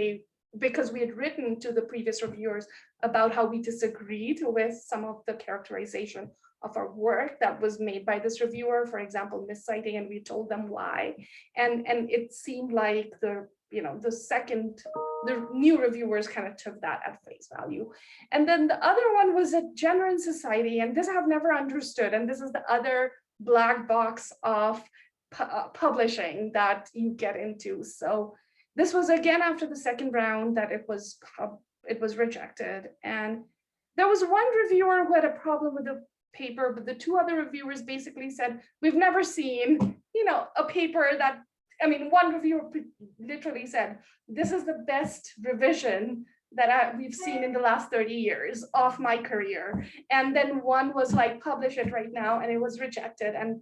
because we had written to the previous reviewers about how we disagreed with some of the characterization of our work that was made by this reviewer, for example, misciting, and we told them why. And it seemed like the new reviewers kind of took that at face value. And then the other one was a gender in society, and this I've never understood. And this is the other black box of publishing that you get into. So this was again after the second round that it was rejected. And there was one reviewer who had a problem with the paper, but the 2 other reviewers basically said, we've never seen, a paper that, I mean, one reviewer literally said, this is the best revision that we've seen in the last 30 years of my career. And then one was like, publish it right now, and it was rejected. And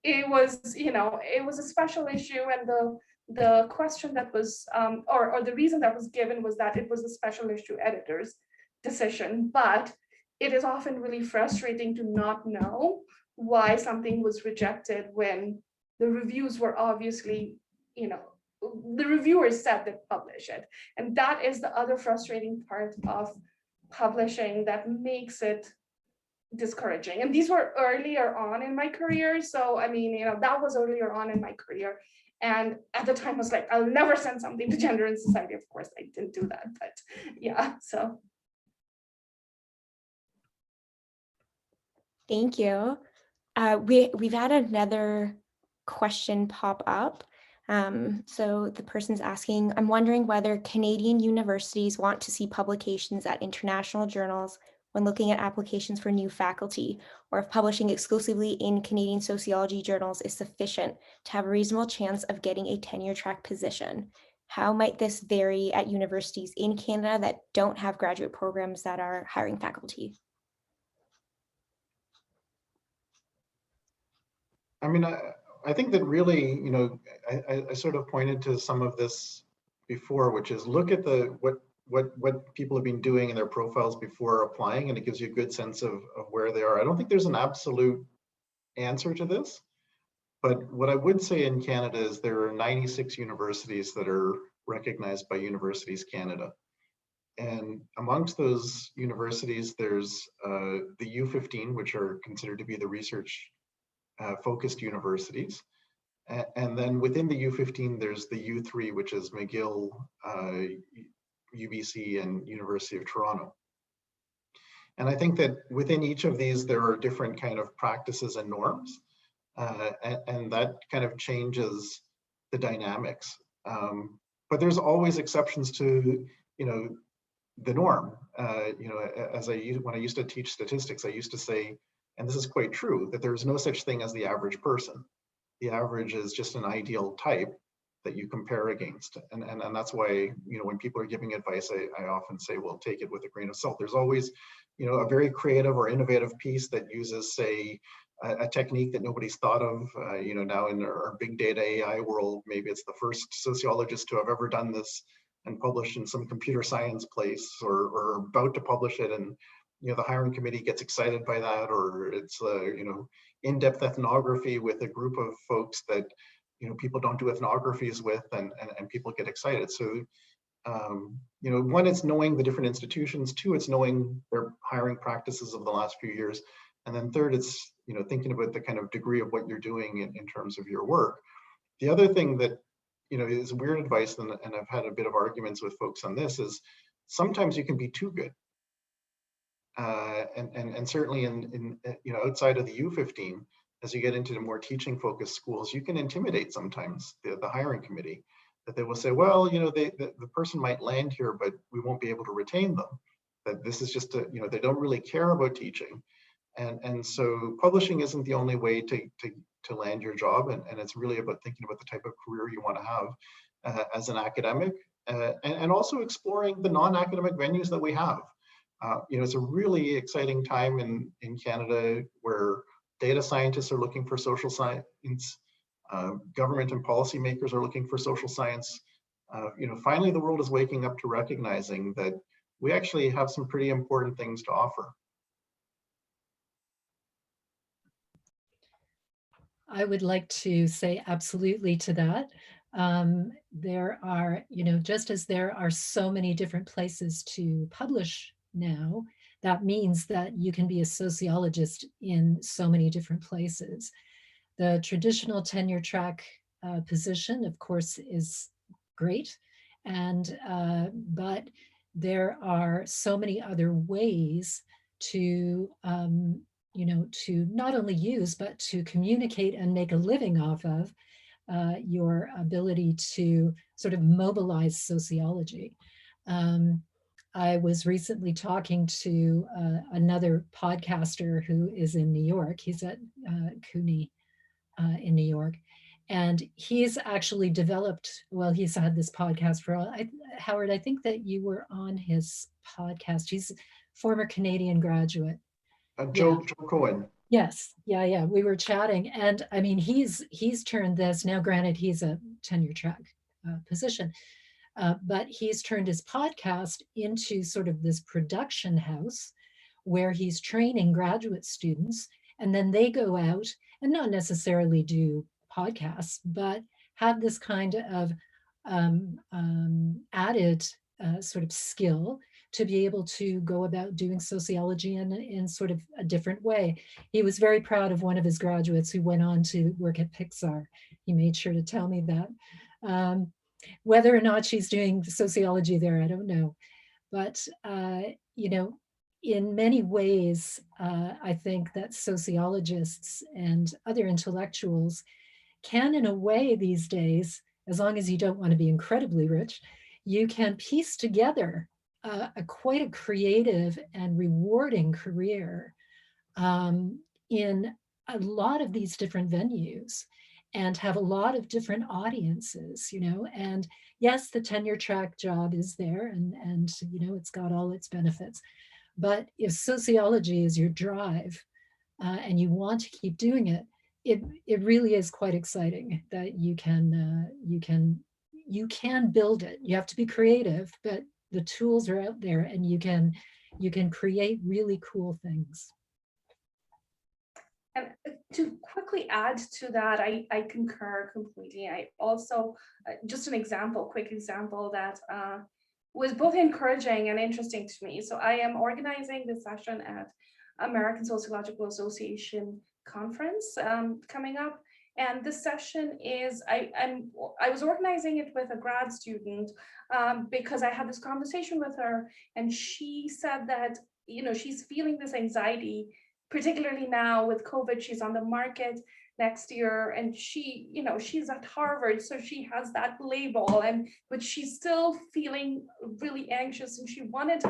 it was, it was a special issue, and the question that was, or the reason that was given was that it was a special issue editor's decision. But it is often really frustrating to not know why something was rejected when the reviews were obviously, the reviewers said that publish it. And that is the other frustrating part of publishing that makes it discouraging. And these were earlier on in my career. So, I mean, that was earlier on in my career. And at the time I was like, I'll never send something to Gender and Society. Of course, I didn't do that, but yeah, so. Thank you. We've had another question pop up. So the person's asking, I'm wondering whether Canadian universities want to see publications at international journals when looking at applications for new faculty, or if publishing exclusively in Canadian sociology journals is sufficient to have a reasonable chance of getting a tenure track position. How might this vary at universities in Canada that don't have graduate programs that are hiring faculty? I mean, I think that really, I sort of pointed to some of this before, which is look at what people have been doing in their profiles before applying, and it gives you a good sense of where they are. I don't think there's an absolute answer to this, but what I would say in Canada is there are 96 universities that are recognized by Universities Canada. And amongst those universities, there's the U15, which are considered to be the research focused universities. And then within the U15, there's the U3, which is McGill, UBC, and University of Toronto. And I think that within each of these, there are different kind of practices and norms, and that kind of changes the dynamics. But there's always exceptions to, the norm. When I used to teach statistics, I used to say, and this is quite true, that there is no such thing as the average person. the average is just an ideal type that you compare against. And that's why, when people are giving advice, I often say, well, take it with a grain of salt. There's always, a very creative or innovative piece that uses, say, a technique that nobody's thought of. Now in our big data AI world, maybe it's the first sociologist to have ever done this and published in some computer science place, or about to publish it, and the hiring committee gets excited by that, or it's in-depth ethnography with a group of folks that people don't do ethnographies with, and people get excited. So one, it's knowing the different institutions. Two, it's knowing their hiring practices of the last few years. And then third, it's thinking about the kind of degree of what you're doing in terms of your work. The other thing that is weird advice, and I've had a bit of arguments with folks on this, is sometimes you can be too good. And certainly in outside of the U15, as you get into the more teaching focused schools, you can intimidate sometimes the hiring committee, that they will say, well, the person might land here, but we won't be able to retain them. That this is just they don't really care about teaching. And so publishing isn't the only way to land your job, and it's really about thinking about the type of career you want to have as an academic, and also exploring the non-academic venues that we have. It's a really exciting time in Canada, where data scientists are looking for social science, government and policymakers are looking for social science. Finally, the world is waking up to recognizing that we actually have some pretty important things to offer. I would like to say absolutely to that. There are, just as there are so many different places to publish now, that means that you can be a sociologist in so many different places. The traditional tenure track position, of course, is great, but there are so many other ways to to not only use, but to communicate and make a living off of your ability to sort of mobilize sociology. I was recently talking to another podcaster who is in New York. He's at CUNY in New York. And he's actually developed, well, he's had this podcast for, Howard, I think that you were on his podcast. He's a former Canadian graduate. Joe Cohen. Yes, yeah. We were chatting, and I mean, he's turned this, now granted, he's a tenure track position, but he's turned his podcast into sort of this production house where he's training graduate students, and then they go out and not necessarily do podcasts, but have this kind of added sort of skill to be able to go about doing sociology in sort of a different way. He was very proud of one of his graduates who went on to work at Pixar. He made sure to tell me that. Whether or not she's doing sociology there, I don't know. But, in many ways, I think that sociologists and other intellectuals can, in a way these days, as long as you don't want to be incredibly rich, you can piece together quite a creative and rewarding career in a lot of these different venues, and have a lot of different audiences, and yes, the tenure track job is there, and it's got all its benefits. But if sociology is your drive and you want to keep doing it, it really is quite exciting that you can build it. You have to be creative, but the tools are out there, and you can create really cool things. And to quickly add to that, I concur completely. I also, just quick example that was both encouraging and interesting to me. So I am organizing this session at American Sociological Association conference coming up. And this session is, I was organizing it with a grad student because I had this conversation with her, and she said that, she's feeling this anxiety, particularly now with COVID. She's on the market next year, and she's at Harvard, so she has that label, but she's still feeling really anxious, and she wanted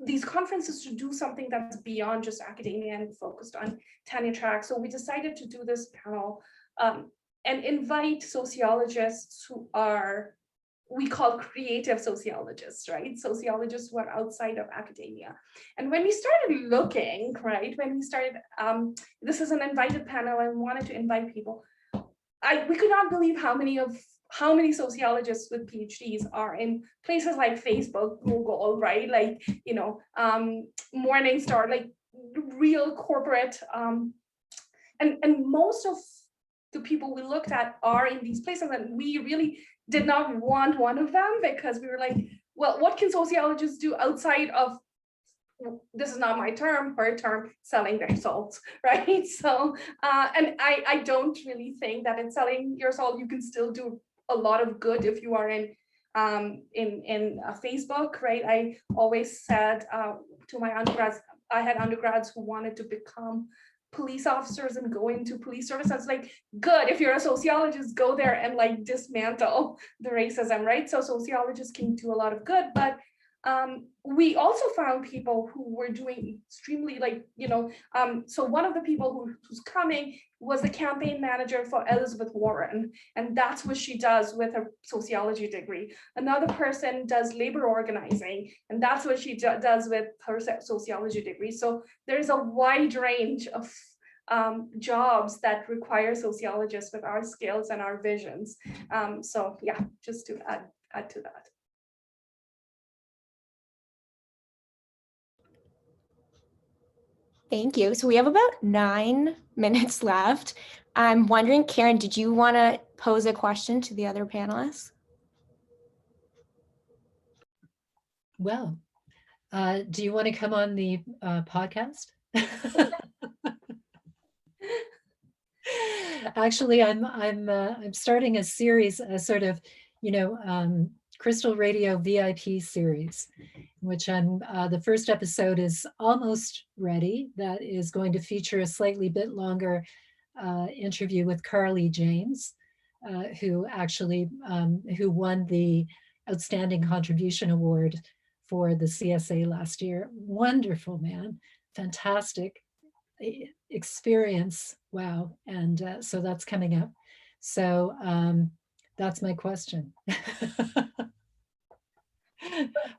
these conferences to do something that's beyond just academia and focused on tenure track. So we decided to do this panel and invite sociologists who are, we call creative sociologists, right? Sociologists who are outside of academia. And when we started looking, right, when we started, this is an invited panel, and wanted to invite people, we could not believe how many sociologists with PhDs are in places like Facebook, Google, right? Like, Morningstar, like real corporate, and most of the people we looked at are in these places, and we really did not want one of them, because we were like, well, what can sociologists do outside of, this is not my term, her term, selling their souls, right? So, and I don't really think that in selling your soul, you can still do a lot of good if you are in Facebook, right? I always said to my undergrads, I had undergrads who wanted to become police officers and go into police service. I was like, good, if you're a sociologist, go there and like dismantle the racism, right? So sociologists can do a lot of good, but we also found people who were doing extremely, like, so one of the people who's coming was the campaign manager for Elizabeth Warren, and that's what she does with her sociology degree. Another person does labor organizing, and that's what she does with her sociology degree. So there's a wide range of jobs that require sociologists with our skills and our visions. So yeah, just to add to that. Thank you. So we have about 9 minutes left. I'm wondering, Karen, did you want to pose a question to the other panelists? Well, do you want to come on the podcast? Actually, I'm starting a series, a sort of, Crystal Radio VIP series, which the first episode is almost ready. That is going to feature a slightly bit longer interview with Carly James, who actually who won the Outstanding Contribution Award for the CSA last year. Wonderful man, fantastic experience. Wow. And so that's coming up. So that's my question.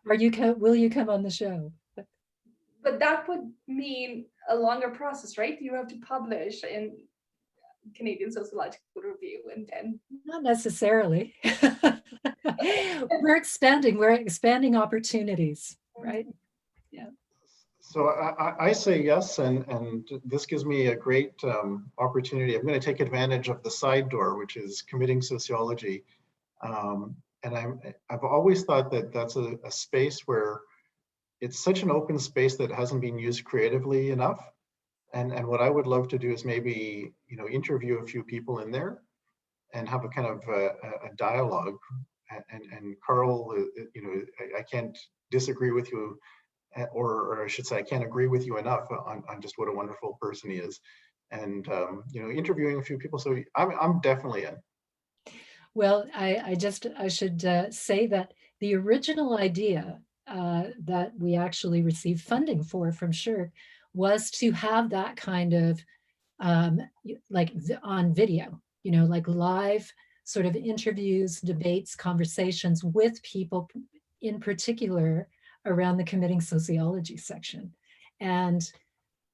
Will you come on the show? But that would mean a longer process, right? You have to publish in Canadian Sociological Review, and then not necessarily. We're expanding opportunities, right? Yeah. So I say yes, and this gives me a great opportunity. I'm going to take advantage of the side door, which is committing sociology. And I've always thought that that's a space where it's such an open space that hasn't been used creatively enough. And what I would love to do is maybe, interview a few people in there and have a kind of a dialogue. And Carl, I can't disagree with you, or I should say, I can't agree with you enough on just what a wonderful person he is. And, interviewing a few people. So I'm definitely in. Well, I should say that the original idea that we actually received funding for from SSHRC was to have that kind of like on video, like live sort of interviews, debates, conversations with people in particular around the committing sociology section. And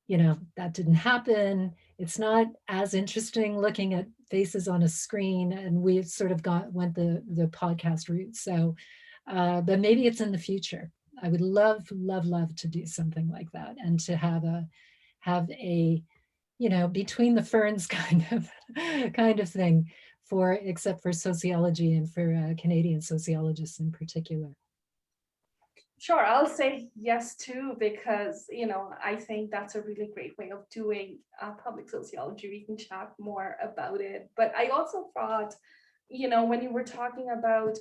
that didn't happen. It's not as interesting looking at faces on a screen, and we've sort of went the podcast route. So, but maybe it's in the future. I would love to do something like that, and to have a between the ferns kind of thing except for sociology and for Canadian sociologists in particular. Sure, I'll say yes too, because I think that's a really great way of doing public sociology. We can chat more about it. But I also thought, when you were talking about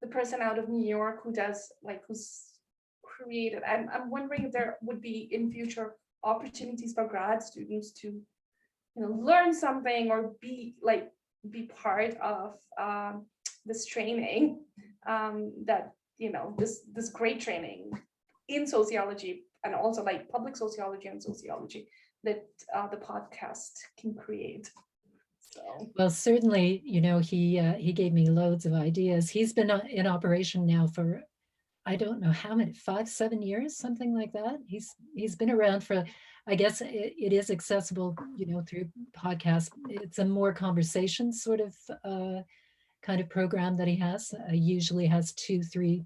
the person out of New York who's created, I'm wondering if there would be in future opportunities for grad students to learn something or be part of this training that this great training in sociology, and also like public sociology and sociology, that the podcast can create. So Well, certainly, you know, he gave me loads of ideas. He's been in operation now for, I don't know how many, 5, 7 years, something like that. He's been around for, I guess it is accessible, you know, through podcasts. It's a more conversation sort of kind of program that he has. Usually has 2, 3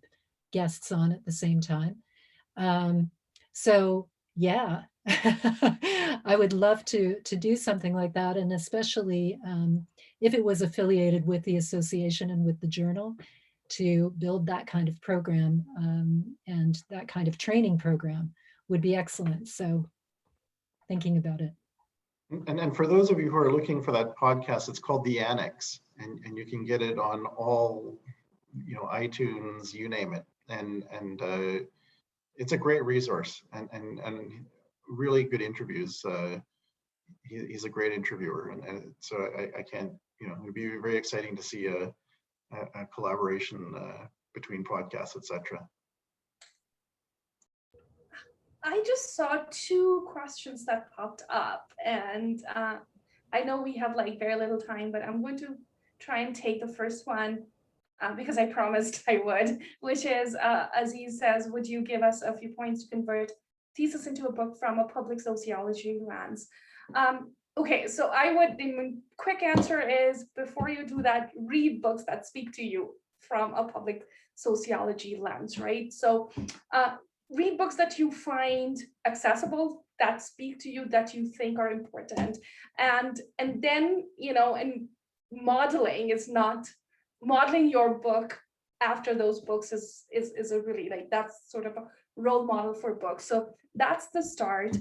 guests on at the same time. So yeah, I would love to do something like that, and especially if it was affiliated with the association and with the journal, to build that kind of program and that kind of training program would be excellent. So thinking about it. And for those of you who are looking for that podcast, it's called The Annex, and you can get it on all, you know, iTunes, you name it. And it's a great resource and really good interviews. He's a great interviewer, and so I can't, you know, it'd be very exciting to see a collaboration between podcasts, etc. I just saw 2 questions that popped up, and I know we have like very little time, but I'm going to try and take the first one because I promised I would, which is Aziz says, would you give us a few points to convert thesis into a book from a public sociology lens? Okay, so I would, the quick answer is, before you do that, read books that speak to you from a public sociology lens, right? So read books that you find accessible, that speak to you, that you think are important. And then, you know, and modeling is not, modeling your book after those books is a really, like, that's sort of a role model for books. So that's the start.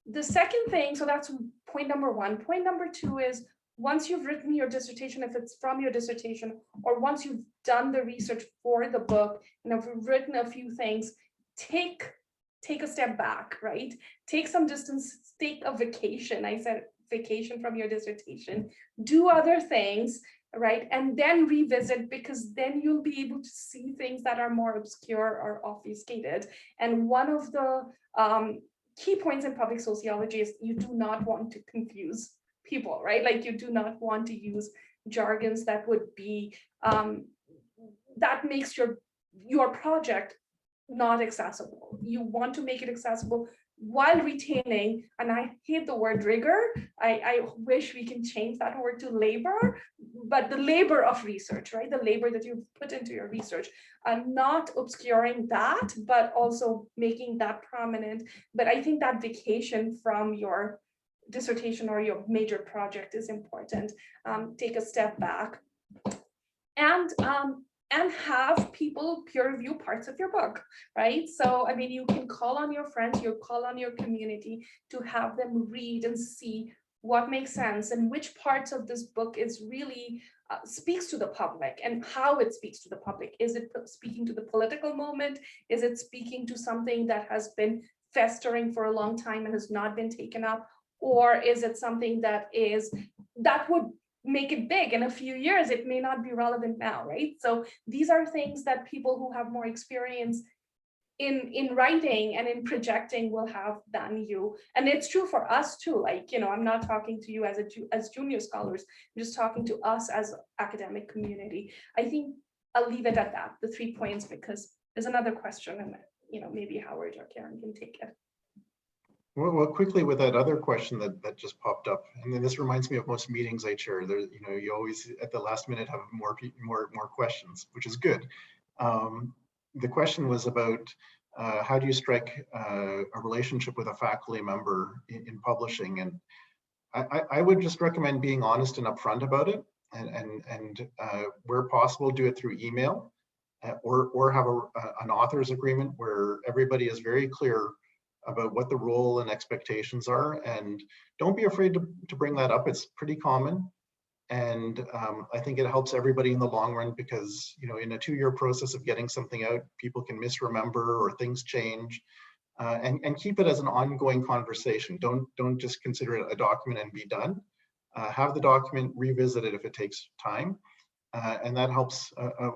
The second thing, so that's point number 1. Point number 2 is, once you've written your dissertation, if it's from your dissertation, or once you've done the research for the book and have written a few things, take a step back, right? Take some distance, take a vacation. I said vacation from your dissertation, do other things, right? And then revisit, because then you'll be able to see things that are more obscure or obfuscated. And one of the key points in public sociology is you do not want to confuse people, right? Like, you do not want to use jargons that would be, that makes your project not accessible. You want to make it accessible while retaining, and I hate the word rigor, I wish we can change that word to labor, but the labor of research, right? The labor that you put into your research, and not obscuring that, but also making that prominent. But I think that vacation from your dissertation or your major project is important. Take a step back, and have people peer review parts of your book, right? So, I mean, you can call on your friends, you call on your community to have them read and see what makes sense and which parts of this book is really speaks to the public, and how it speaks to the public. Is it speaking to the political moment? Is it speaking to something that has been festering for a long time and has not been taken up? Or is it something that would make it big in a few years? It may not be relevant now, right? So these are things that people who have more experience in writing and in projecting will have than you. And it's true for us too. Like, you know, I'm not talking to you as junior scholars, I'm just talking to us as academic community. I think I'll leave it at that, the 3 points, because there's another question, and, you know, maybe Howard or Karen can take it. Well, quickly with that other question that just popped up, and then this reminds me of most meetings I chair. There, you know, you always at the last minute have more questions, which is good. The question was about how do you strike a relationship with a faculty member in publishing, and I would just recommend being honest and upfront about it, and where possible, do it through email, or have an author's agreement where everybody is very clear about what the role and expectations are, and don't be afraid to bring that up. It's pretty common, and I think it helps everybody in the long run, because, you know, in a 2-year process of getting something out, people can misremember or things change, and keep it as an ongoing conversation. Don't just consider it a document and be done. Have the document, revisit it if it takes time, and that helps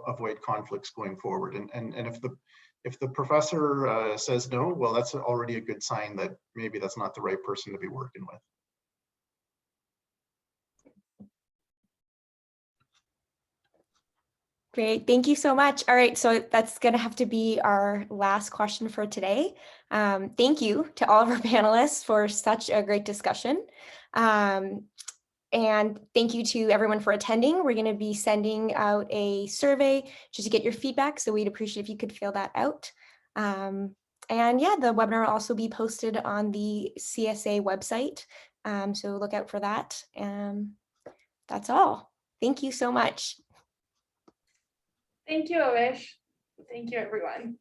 avoid conflicts going forward. And if the professor says no, well, that's already a good sign that maybe that's not the right person to be working with. Great, thank you so much. All right, so that's going to have to be our last question for today. Thank you to all of our panelists for such a great discussion. And thank you to everyone for attending. We're going to be sending out a survey just to get your feedback, so we'd appreciate if you could fill that out. And yeah, the webinar will also be posted on the CSA website, so look out for that. That's all. Thank you so much. Thank you, Awish. Thank you, everyone.